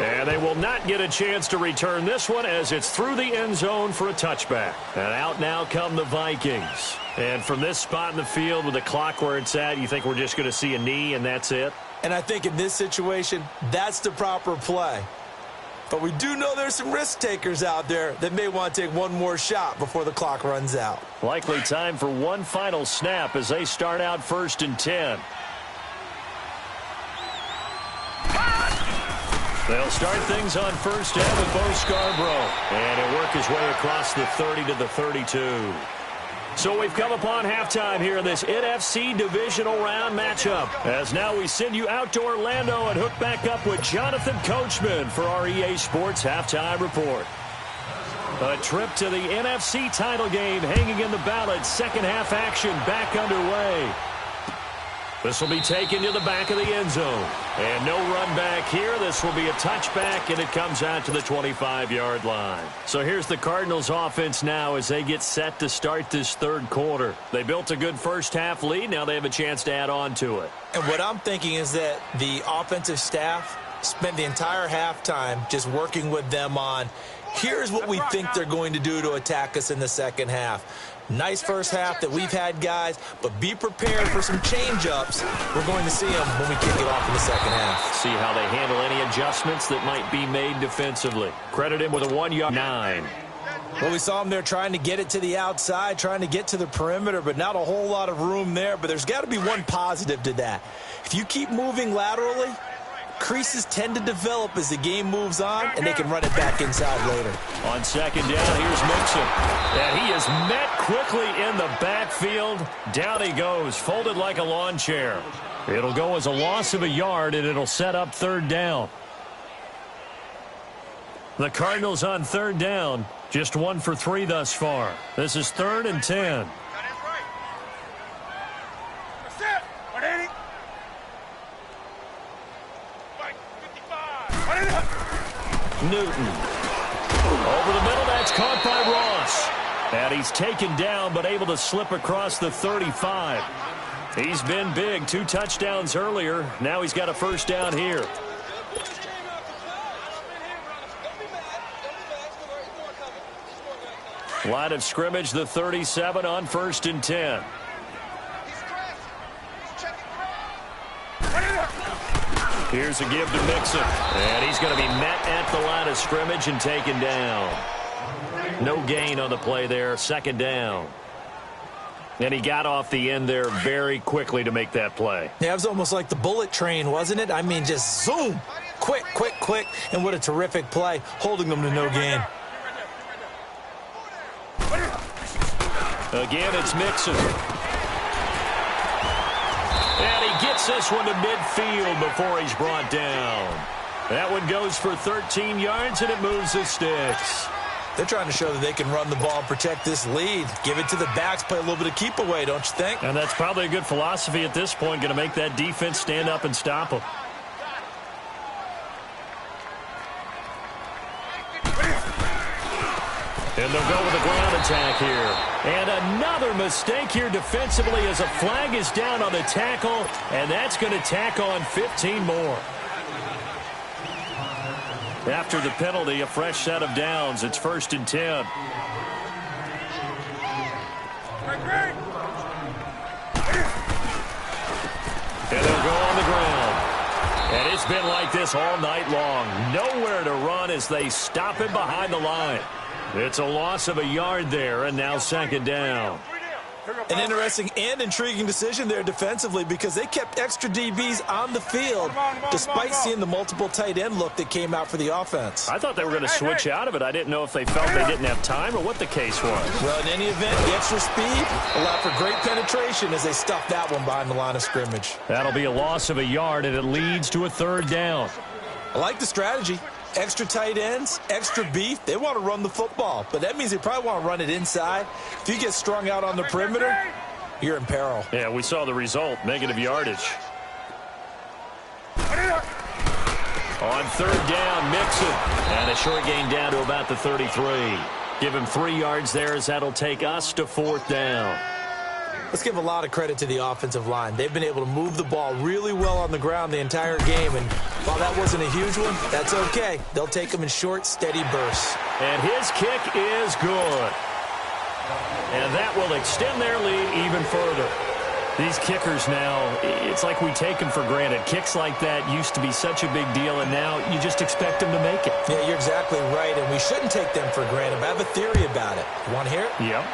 And they will not get a chance to return this one as it's through the end zone for a touchback. And out now come the Vikings. And from this spot in the field with the clock where it's at, you think we're just going to see a knee and that's it? And I think in this situation, that's the proper play. But we do know there's some risk takers out there that may want to take one more shot before the clock runs out. Likely time for one final snap as they start out 1st and 10. They'll start things on 1st down with Bo Scarborough. And he'll work his way across the 30 to the 32. So we've come upon halftime here in this NFC Divisional Round matchup. As now we send you out to Orlando and hook back up with Jonathan Coachman for our EA Sports Halftime Report. A trip to the NFC title game hanging in the balance. Second half action back underway. This will be taken to the back of the end zone. And no run back here. This will be a touchback, and it comes out to the 25-yard line. So here's the Cardinals offense now as they get set to start this 3rd quarter. They built a good first half lead. Now they have a chance to add on to it. And what I'm thinking is that the offensive staff spent the entire halftime just working with them on, here's what we think they're going to do to attack us in the second half. Nice first half that we've had, guys, but be prepared for some change-ups. We're going to see them when we kick it off in the second half. See how they handle any adjustments that might be made defensively. Credit him with a 1-yard 9. Well, we saw him there trying to get it to the outside, trying to get to the perimeter, but not a whole lot of room there. But there's got to be one positive to that. If you keep moving laterally, creases tend to develop as the game moves on, and they can run it back inside later. On 2nd down, here's Mixon. And he is met quickly in the backfield. Down he goes, folded like a lawn chair. It'll go as a loss of a yard, and it'll set up 3rd down. The Cardinals on 3rd down, just 1 for 3 thus far. This is 3rd and 10. Newton. Over the middle, that's caught by Ross. And he's taken down, but able to slip across the 35. He's been big, 2 touchdowns earlier. Now he's got a 1st down here. Line of scrimmage, the 37 on 1st and 10. Here's a give to Mixon. And he's going to be met at the line of scrimmage and taken down. No gain on the play there. 2nd down. And he got off the end there very quickly to make that play. Yeah, it was almost like the bullet train, wasn't it? I mean, just zoom. Quick, quick, quick. And what a terrific play, holding them to no gain. Again, it's Mixon. And he gets this one to midfield before he's brought down. That one goes for 13 yards, and it moves the sticks. They're trying to show that they can run the ball and protect this lead. Give it to the backs, play a little bit of keep away, don't you think? And that's probably a good philosophy at this point, going to make that defense stand up and stop them. And they'll go with a ground attack here. And another mistake here defensively as a flag is down on the tackle, and that's going to tack on 15 more. After the penalty, a fresh set of downs. It's 1st and 10. And they'll go on the ground. And it's been like this all night long. Nowhere to run as they stop him behind the line. It's a loss of a yard there, and now 2nd down. An interesting and intriguing decision there defensively because they kept extra DBs on the field despite seeing the multiple tight end look that came out for the offense. I thought they were going to switch out of it. I didn't know if they felt they didn't have time or what the case was. Well, in any event, the extra speed allowed for great penetration as they stuffed that one behind the line of scrimmage. That'll be a loss of a yard, and it leads to a 3rd down. I like the strategy. Extra tight ends, extra beef. They want to run the football, but that means they probably want to run it inside. If you get strung out on the perimeter, you're in peril. Yeah, we saw the result, negative yardage. On 3rd down, Mixon. And a short gain down to about the 33. Give him 3 yards there as that'll take us to 4th down. Let's give a lot of credit to the offensive line. They've been able to move the ball really well on the ground the entire game, and while that wasn't a huge one, that's okay. They'll take them in short, steady bursts. And his kick is good. And that will extend their lead even further. These kickers now, it's like we take them for granted. Kicks like that used to be such a big deal, and now you just expect them to make it. Yeah, you're exactly right, and we shouldn't take them for granted, but I have a theory about it. You want to hear it? Yep.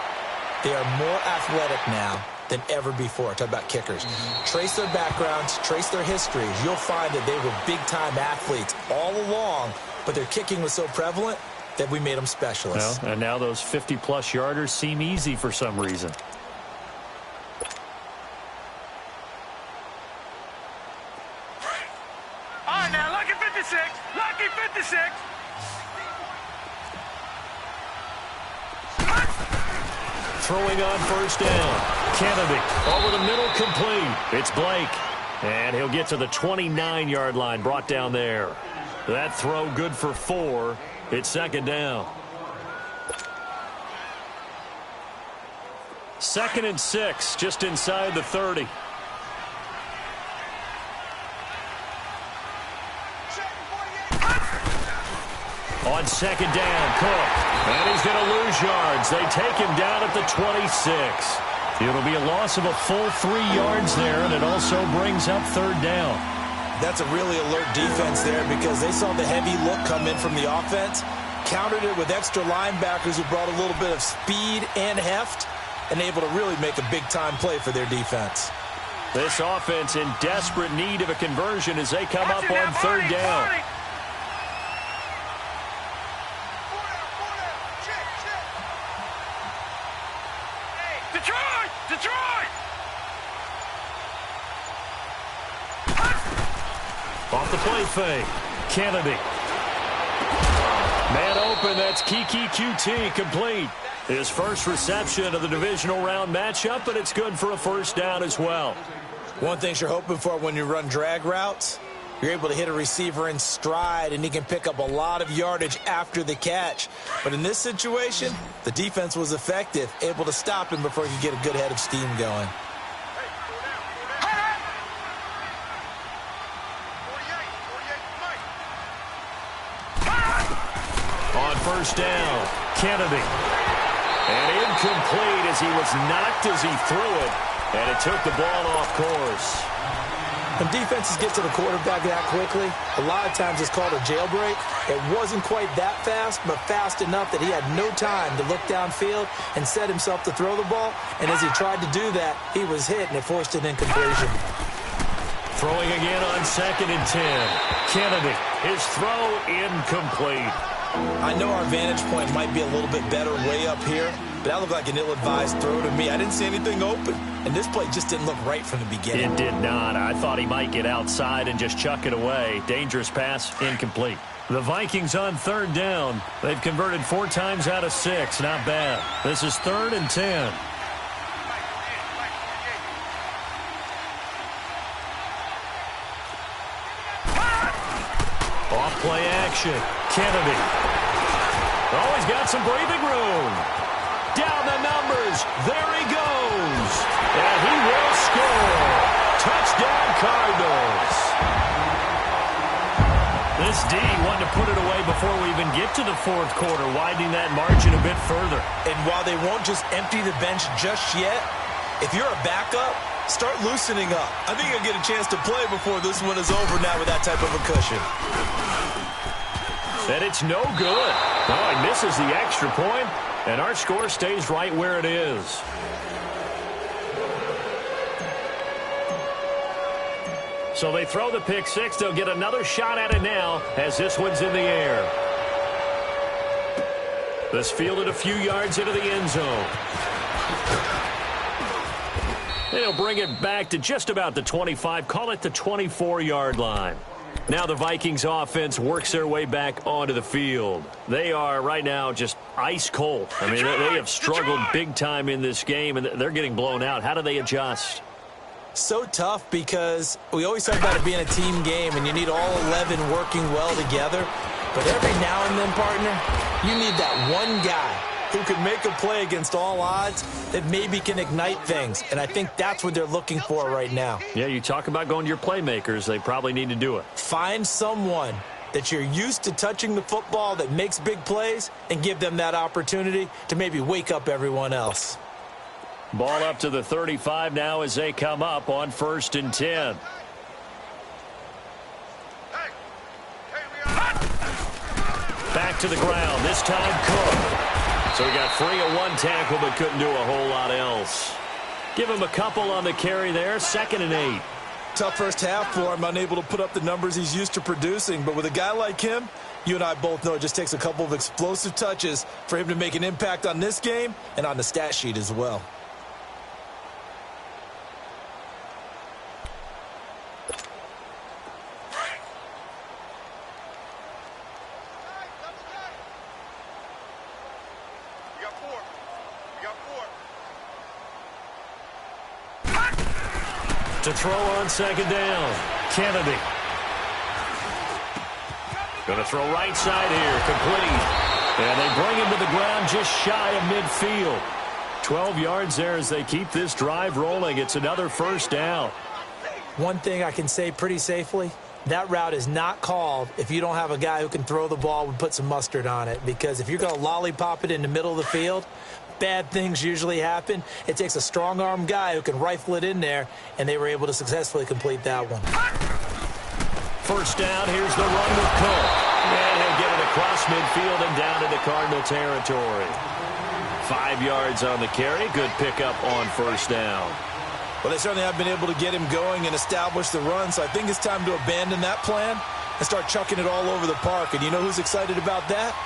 They are more athletic now than ever before. Talk about kickers. Trace their backgrounds, trace their histories. You'll find that they were big-time athletes all along, but their kicking was so prevalent that we made them specialists. Well, and now those 50-plus yarders seem easy for some reason. All right, now, lucky 56. Lucky 56. Throwing on 1st down. Kennedy over the middle, complete. It's Blake. And he'll get to the 29-yard line, brought down there. That throw good for 4. It's 2nd down. 2nd and 6, just inside the 30. On 2nd down, Cook. And he's going to lose yards. They take him down at the 26. It'll be a loss of a full 3 yards there, and it also brings up 3rd down. That's a really alert defense there because they saw the heavy look come in from the offense, countered it with extra linebackers who brought a little bit of speed and heft, and able to really make a big-time play for their defense. This offense in desperate need of a conversion as they come up on 3rd down. Detroit! Off the play fake. Kennedy. Man open, that's Kiki QT, complete. His first reception of the divisional round matchup, but it's good for a 1st down as well. One thing you're hoping for when you run drag routes, you're able to hit a receiver in stride, and he can pick up a lot of yardage after the catch. But in this situation, the defense was effective, able to stop him before he could get a good head of steam going. On 1st down, Kennedy. And incomplete as he was knocked as he threw it, and it took the ball off course. When defenses get to the quarterback that quickly, a lot of times it's called a jailbreak. It wasn't quite that fast, but fast enough that he had no time to look downfield and set himself to throw the ball. And as he tried to do that, he was hit, and it forced an incompletion. Throwing again on 2nd and 10. Kennedy, his throw incomplete. I know our vantage point might be a little bit better way up here, but that looked like an ill-advised throw to me. I didn't see anything open, and this play just didn't look right from the beginning. It did not. I thought he might get outside and just chuck it away. Dangerous pass, incomplete. The Vikings on 3rd down. They've converted 4 times out of 6. Not bad. This is 3rd and 10. Off-play action. Kennedy. Oh, he's got some breathing room. Down the numbers. There he goes. And he will score. Touchdown, Cardinals. This D wanted to put it away before we even get to the 4th quarter, widening that margin a bit further. And while they won't just empty the bench just yet, if you're a backup, start loosening up. I think you'll get a chance to play before this one is over now with that type of a cushion. And it's no good. Oh, he misses the extra point, and our score stays right where it is. So they throw the pick 6. They'll get another shot at it now as this one's in the air. This fielded a few yards into the end zone. They'll bring it back to just about the 25, call it the 24-yard line. Now the Vikings offense works their way back onto the field. They are right now just ice cold. I mean, they have struggled big time in this game, and they're getting blown out. How do they adjust? So tough because we always talk about it being a team game, and you need all 11 working well together. But every now and then, partner, you need that one guy who can make a play against all odds that maybe can ignite things. And I think that's what they're looking for right now. Yeah, you talk about going to your playmakers. They probably need to do it. Find someone that you're used to touching the football that makes big plays and give them that opportunity to maybe wake up everyone else. Ball up to the 35 now as they come up on 1st and 10. Back to the ground. This time Cook. So he got free of 1 tackle but couldn't do a whole lot else. Give him a couple on the carry there. 2nd and 8. Tough first half for him, unable to put up the numbers he's used to producing. But with a guy like him, you and I both know it just takes a couple of explosive touches for him to make an impact on this game and on the stat sheet as well. To throw on 2nd down. Kennedy. Going to throw right side here. Complete. And they bring him to the ground just shy of midfield. 12 yards there as they keep this drive rolling. It's another 1st down. One thing I can say pretty safely, that route is not called if you don't have a guy who can throw the ball and put some mustard on it. Because if you're going to lollipop it in the middle of the field, bad things usually happen. It takes a strong-arm guy who can rifle it in there, and they were able to successfully complete that one. 1st down, here's the run with Cook. And he'll get it across midfield and down into Cardinal territory. 5 yards on the carry. Good pickup on 1st down. Well, they certainly have been able to get him going and establish the run, so I think it's time to abandon that plan and start chucking it all over the park. And you know who's excited about that?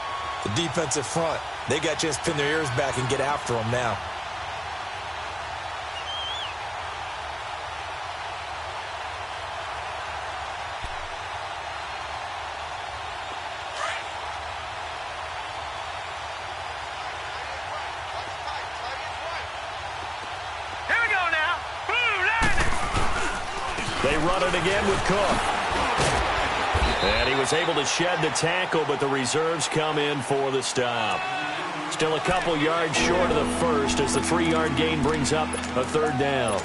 The defensive front. They got a chance to pin their ears back and get after them now. Here we go now. They run it again with Cook. And he was able to shed the tackle, but the reserves come in for the stop. Still a couple yards short of the 1st as the 3-yard gain brings up a 3rd down.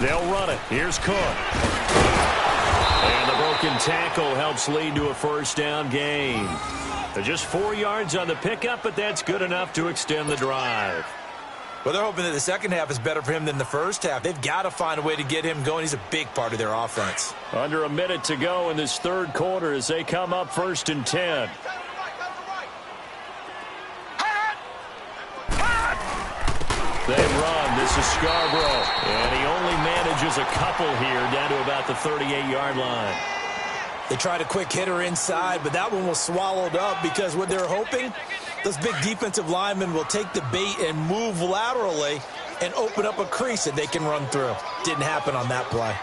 They'll run it. Here's Cook. And the broken tackle helps lead to a first down gain. They're just 4 yards on the pickup, but that's good enough to extend the drive. Well, they're hoping that the second half is better for him than the first half. They've got to find a way to get him going. He's a big part of their offense. Under a minute to go in this third quarter as they come up 1st and 10. They run. This is Scarborough. And he only manages a couple here down to about the 38-yard line. They tried a quick hitter inside, but that one was swallowed up because what they're hoping, those big defensive linemen will take the bait and move laterally and open up a crease that they can run through. Didn't happen on that play.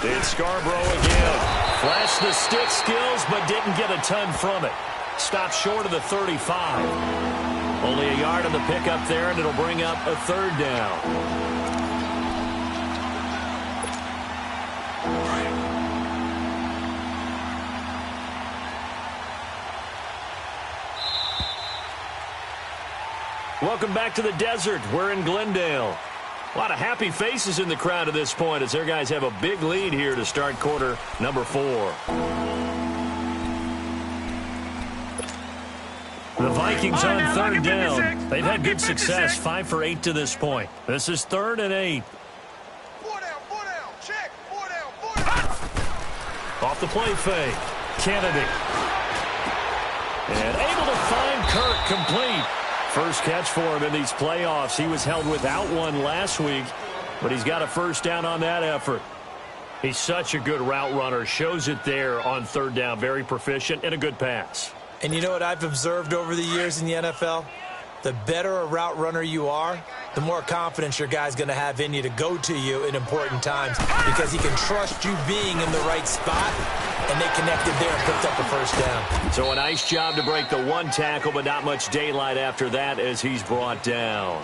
It's Scarborough again. Flashed the stick skills, but didn't get a ton from it. Stopped short of the 35. Only a yard on the pickup there, and it'll bring up a third down. Welcome back to the desert. We're in Glendale. A lot of happy faces in the crowd at this point as their guys have a big lead here to start quarter number 4. The Vikings on third down. They've had good success, 5 for 8 to this point. This is 3rd and 8. 4 down, check, 4 down. Off the play fake. Kennedy. And able to find Kirk complete. First catch for him in these playoffs. He was held without one last week, but he's got a first down on that effort. He's such a good route runner. Shows it there on third down. Very proficient and a good pass. And you know what I've observed over the years in the NFL? The better a route runner you are, the more confidence your guy's going to have in you to go to you in important times because he can trust you being in the right spot, and they connected there and picked up a first down. So a nice job to break the one tackle, but not much daylight after that as he's brought down.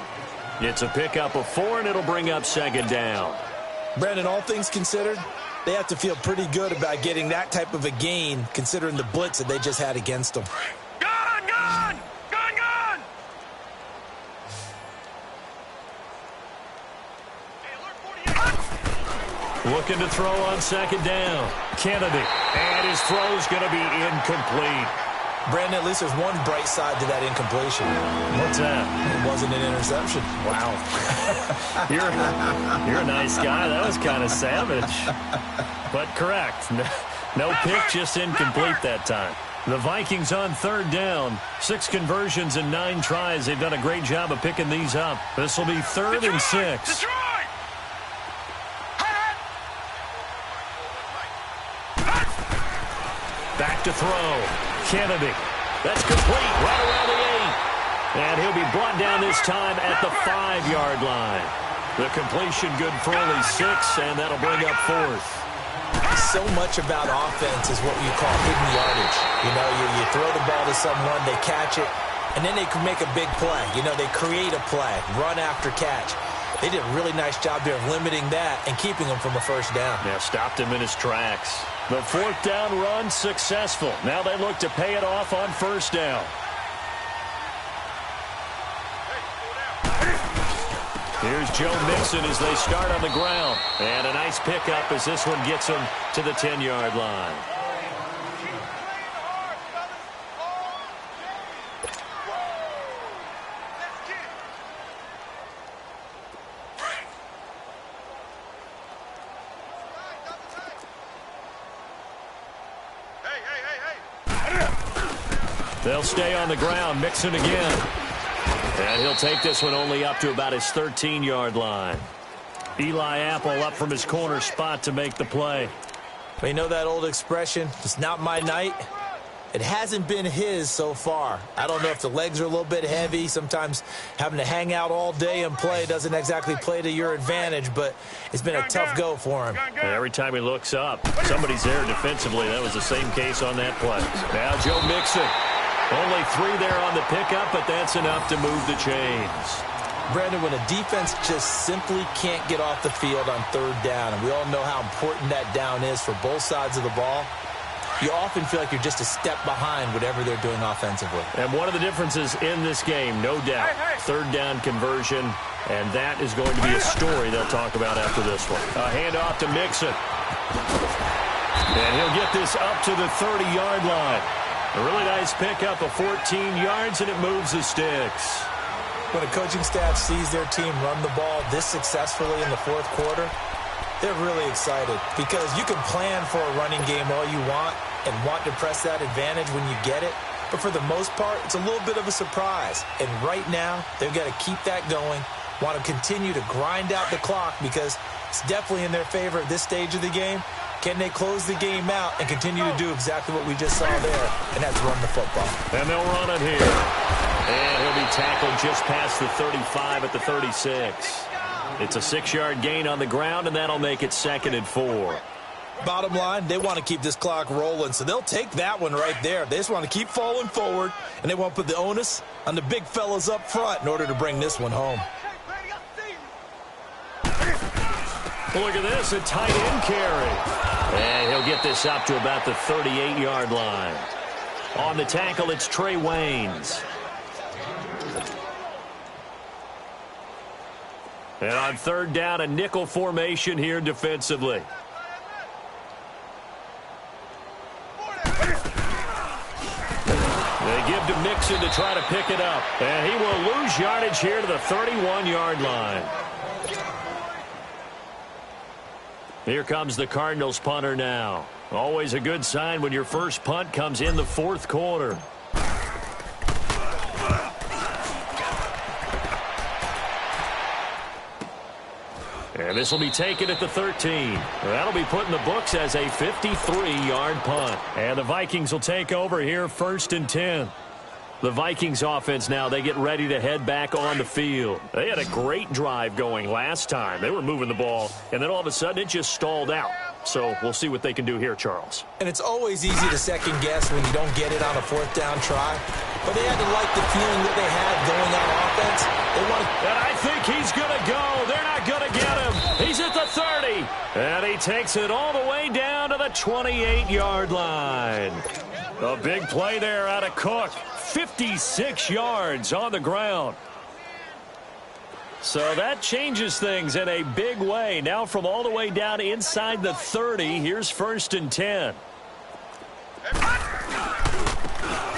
It's a pickup of 4, and it'll bring up second down. Brandon, all things considered, they have to feel pretty good about getting that type of a gain considering the blitz that they just had against them. Gone! Looking to throw on second down. Kennedy. And his throw's going to be incomplete. Brandon, at least there's one bright side to that incompletion. What's that? It wasn't an interception. Wow. You're a nice guy. That was kind of savage. But correct. No pick, just incomplete that time. The Vikings on third down. 6 conversions and 9 tries. They've done a great job of picking these up. This will be 3rd and 6. Back to throw. Kennedy. That's complete right around the 8. And he'll be brought down this time at the 5-yard line. The completion good for only 6, and that'll bring up 4th. So much about offense is what you call hidden yardage. You know, you throw the ball to someone, they catch it, and then they can make a big play. You know, they create a play, run after catch. They did a really nice job there of limiting that and keeping him from a first down. Yeah, stopped him in his tracks. The 4th down run successful. Now they look to pay it off on first down. Here's Joe Mixon as they start on the ground. And a nice pickup as this one gets him to the 10-yard line. They'll stay on the ground. Mixon again. And he'll take this one only up to about his 13-yard line. Eli Apple up from his corner spot to make the play. Well, you know that old expression, it's not my night? It hasn't been his so far. I don't know if the legs are a little bit heavy. Sometimes having to hang out all day and play doesn't exactly play to your advantage, but it's been a tough go for him. And every time he looks up, somebody's there defensively. That was the same case on that play. Now Joe Mixon. Only 3 there on the pickup, but that's enough to move the chains. Brandon, when a defense just simply can't get off the field on third down, and we all know how important that down is for both sides of the ball, you often feel like you're just a step behind whatever they're doing offensively. And one of the differences in this game, no doubt, third down conversion, and that is going to be a story they'll talk about after this one. A handoff to Mixon. And he'll get this up to the 30-yard line. A really nice pickup of 14 yards, and it moves the sticks. When a coaching staff sees their team run the ball this successfully in the fourth quarter, they're really excited because you can plan for a running game all you want and want to press that advantage when you get it. But for the most part, it's a little bit of a surprise. And right now, they've got to keep that going, want to continue to grind out the clock because it's definitely in their favor at this stage of the game. Can they close the game out and continue to do exactly what we just saw there, and that's run the football? And they'll run it here. And he'll be tackled just past the 35 at the 36. It's a 6-yard gain on the ground, and that'll make it 2nd and 4. Bottom line, they want to keep this clock rolling, so they'll take that one right there. They just want to keep falling forward, and they want to put the onus on the big fellas up front in order to bring this one home. Look at this, a tight end carry. And he'll get this up to about the 38-yard line. On the tackle, it's Trey Waynes. And on third down, a nickel formation here defensively. They give to Mixon to try to pick it up. And he will lose yardage here to the 31-yard line. Here comes the Cardinals punter now. Always a good sign when your first punt comes in the fourth quarter. And this will be taken at the 13. That'll be put in the books as a 53-yard punt. And the Vikings will take over here 1st and 10. The Vikings offense now, they get ready to head back on the field. They had a great drive going last time. They were moving the ball, and then all of a sudden it just stalled out. So we'll see what they can do here, Charles. And it's always easy to second guess when you don't get it on a 4th down try. But they had to like the feeling that they had going on offense. They want to... And I think he's going to go. They're not going to get him. He's at the 30. And he takes it all the way down to the 28-yard line. A big play there out of Cook. 56 yards on the ground. So that changes things in a big way. Now from all the way down inside the 30, here's 1st and 10.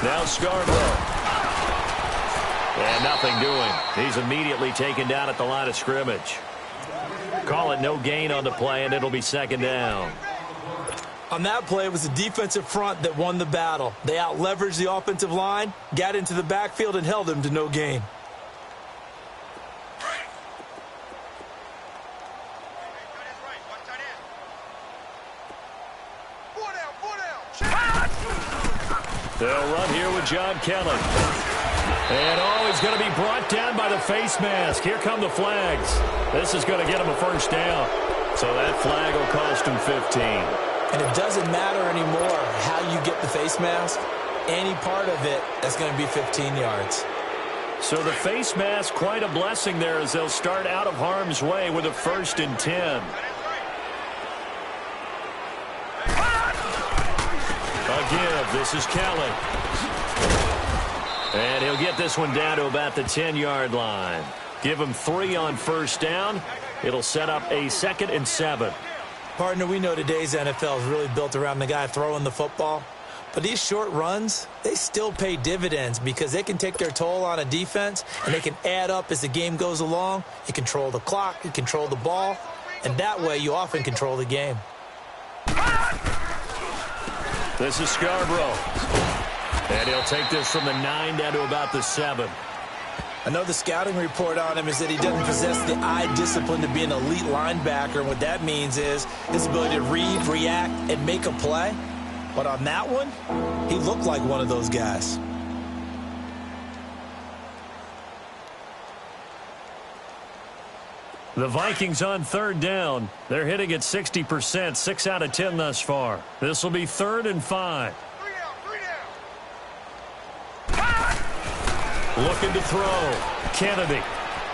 Now Scarborough. And nothing doing. He's immediately taken down at the line of scrimmage. Call it no gain on the play, and it'll be 2nd down. On that play, it was the defensive front that won the battle. They out-leveraged the offensive line, got into the backfield, and held them to no gain. They'll run here with John Kelly. And, he's going to be brought down by the face mask. Here come the flags. This is going to get him a 1st down. So that flag will cost him 15. And it doesn't matter anymore how you get the face mask. Any part of it, that's going to be 15 yards. So the face mask, quite a blessing there as they'll start out of harm's way with a 1st and 10. Again, this is Kelly. And he'll get this one down to about the 10-yard line. Give him 3 on 1st down. It'll set up a 2nd and 7. Partner, we know today's NFL is really built around the guy throwing the football. But these short runs, they still pay dividends because they can take their toll on a defense, and they can add up as the game goes along. You control the clock, you control the ball, and that way you often control the game. This is Scarborough. And he'll take this from the 9 down to about the 7. I know the scouting report on him is that he doesn't possess the eye discipline to be an elite linebacker. And what that means is his ability to read, react, and make a play. But on that one, he looked like one of those guys. The Vikings on 3rd down. They're hitting at 60%, 6 out of 10 thus far. This will be 3rd and 5. Looking to throw. Kennedy.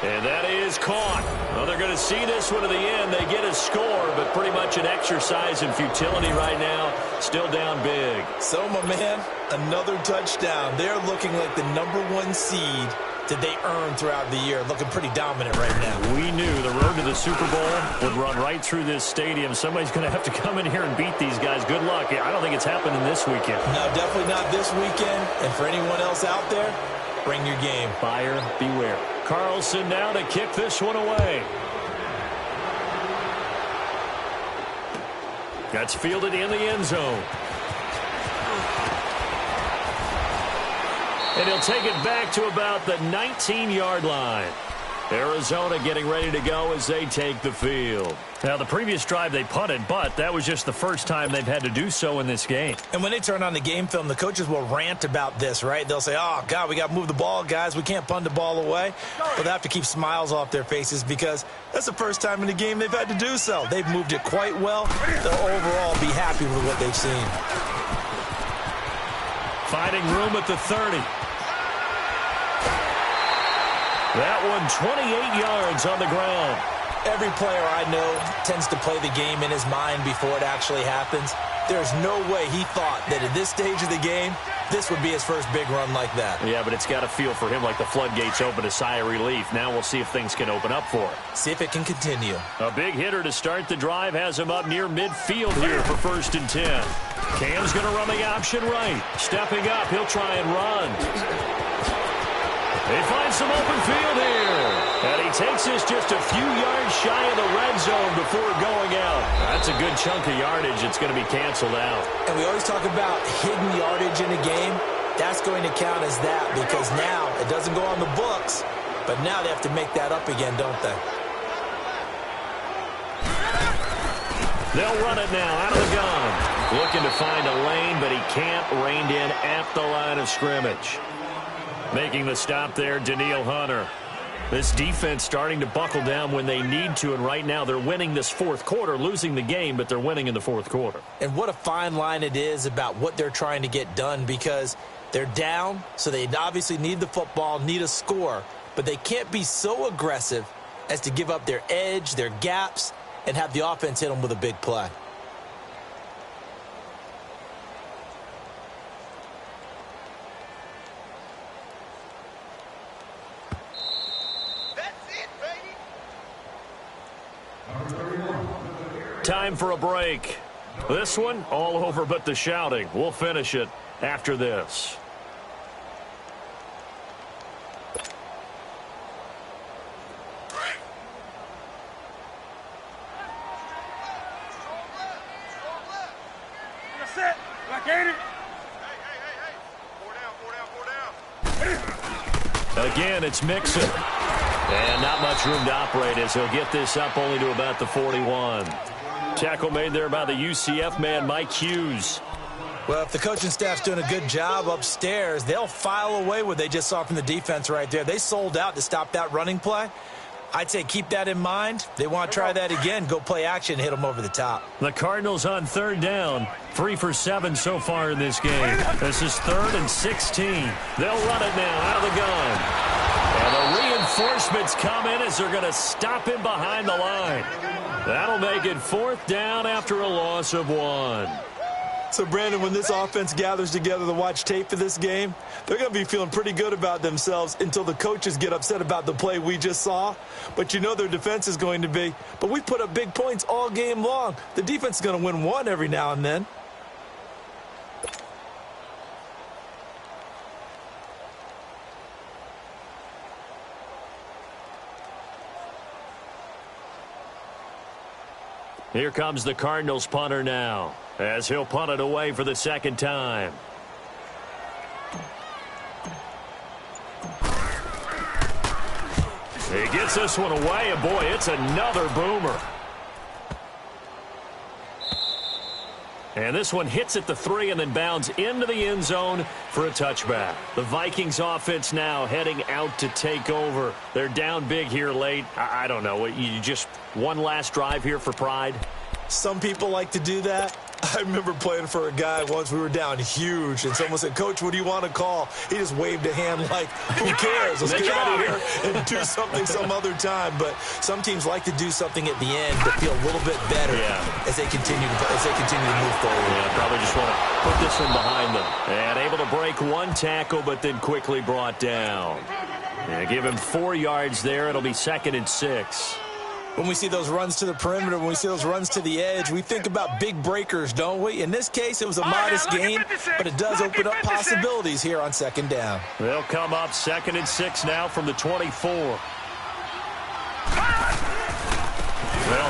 And that is caught. Well, they're going to see this one to the end. They get a score, but pretty much an exercise in futility right now. Still down big. So, my man, another touchdown. They're looking like the #1 seed that they earned throughout the year. Looking pretty dominant right now. We knew the road to the Super Bowl would run right through this stadium. Somebody's going to have to come in here and beat these guys. Good luck. I don't think it's happening this weekend. No, definitely not this weekend. And for anyone else out there, bring your game. Buyer beware. Carlson now to kick this one away. That's fielded in the end zone. And he'll take it back to about the 19-yard line. Arizona getting ready to go as they take the field. Now, the previous drive they punted, but that was just the first time they've had to do so in this game. And when they turn on the game film, the coaches will rant about this, right? They'll say, oh, God, we got to move the ball, guys. We can't punt the ball away. But they have to keep smiles off their faces because that's the first time in the game they've had to do so. They've moved it quite well. They'll overall be happy with what they've seen. Finding room at the 30. That one 28 yards on the ground. Every player I know tends to play the game in his mind before it actually happens. There's no way he thought that at this stage of the game, this would be his first big run like that. Yeah, but it's got to feel for him like the floodgates open, a sigh of relief. Now we'll see if things can open up for him. See if it can continue. A big hitter to start the drive has him up near midfield here for 1st and 10. Cam's going to run the option right. Stepping up, he'll try and run. They find some open field here. And he takes this just a few yards shy of the red zone before going out. That's a good chunk of yardage. It's going to be canceled out. And we always talk about hidden yardage in a game. That's going to count as that because now it doesn't go on the books, but now they have to make that up again, don't they? They'll run it now out of the gun. Looking to find a lane, but he can't. Reined in at the line of scrimmage. Making the stop there, Danielle Hunter. This defense starting to buckle down when they need to, and right now they're winning this fourth quarter, losing the game, but they're winning in the fourth quarter. And what a fine line it is about what they're trying to get done because they're down, so they obviously need the football, need a score, but they can't be so aggressive as to give up their edge, their gaps, and have the offense hit them with a big play. Time for a break. This one, all over but the shouting. We'll finish it after this. That's it. Like 80. Again, it's Mixon. And not much room to operate as he'll get this up only to about the 41. Tackle made there by the UCF man, Mike Hughes. Well, if the coaching staff's doing a good job upstairs, they'll file away what they just saw from the defense right there. They sold out to stop that running play. I'd say keep that in mind. They want to try that again, go play action, hit them over the top. The Cardinals on 3rd down. 3 for 7 so far in this game. This is 3rd and 16. They'll run it now out of the gun. And the reinforcements come in as they're going to stop him behind the line. That'll make it 4th down after a loss of 1. So, Brandon, when this offense gathers together to watch tape for this game, they're going to be feeling pretty good about themselves until the coaches get upset about the play we just saw. But you know their defense is going to be. But we put up big points all game long. The defense is going to win one every now and then. Here comes the Cardinals punter now, as he'll punt it away for the 2nd time. He gets this one away, and boy, it's another boomer. And this one hits at the 3 and then bounds into the end zone for a touchback. The Vikings offense now heading out to take over. They're down big here late. I don't know. You just one last drive here for pride? Some people like to do that. I remember playing for a guy once. We were down huge, and someone said, "Coach, what do you want to call?" He just waved a hand like, "Who cares? Let's get out of here and do something some other time." But some teams like to do something at the end to feel a little bit better as they continue to move forward. Yeah, probably just want to put this one behind them. And able to break one tackle, but then quickly brought down. Yeah, give him 4 yards there. It'll be 2nd and 6. When we see those runs to the perimeter, when we see those runs to the edge, we think about big breakers, don't we? In this case, it was a modest gain, but it does open up possibilities here on 2nd down. They'll come up 2nd and 6 now from the 24. They'll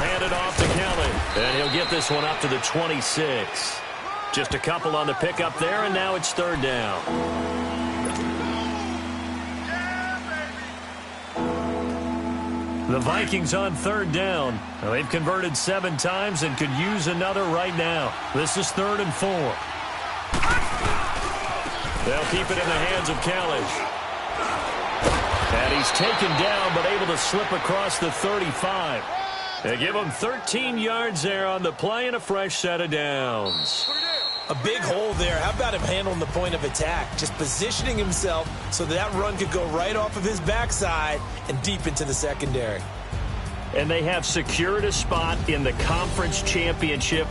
hand it off to Kelly, and he'll get this one up to the 26. Just a couple on the pickup there, and now it's 3rd down. The Vikings on 3rd down. Well, they've converted 7 times and could use another right now. This is 3rd and 4. They'll keep it in the hands of Kalish. And he's taken down, but able to slip across the 35. They give him 13 yards there on the play and a fresh set of downs. A big hole there. How about him handling the point of attack? Just positioning himself so that run could go right off of his backside and deep into the secondary. And they have secured a spot in the conference championship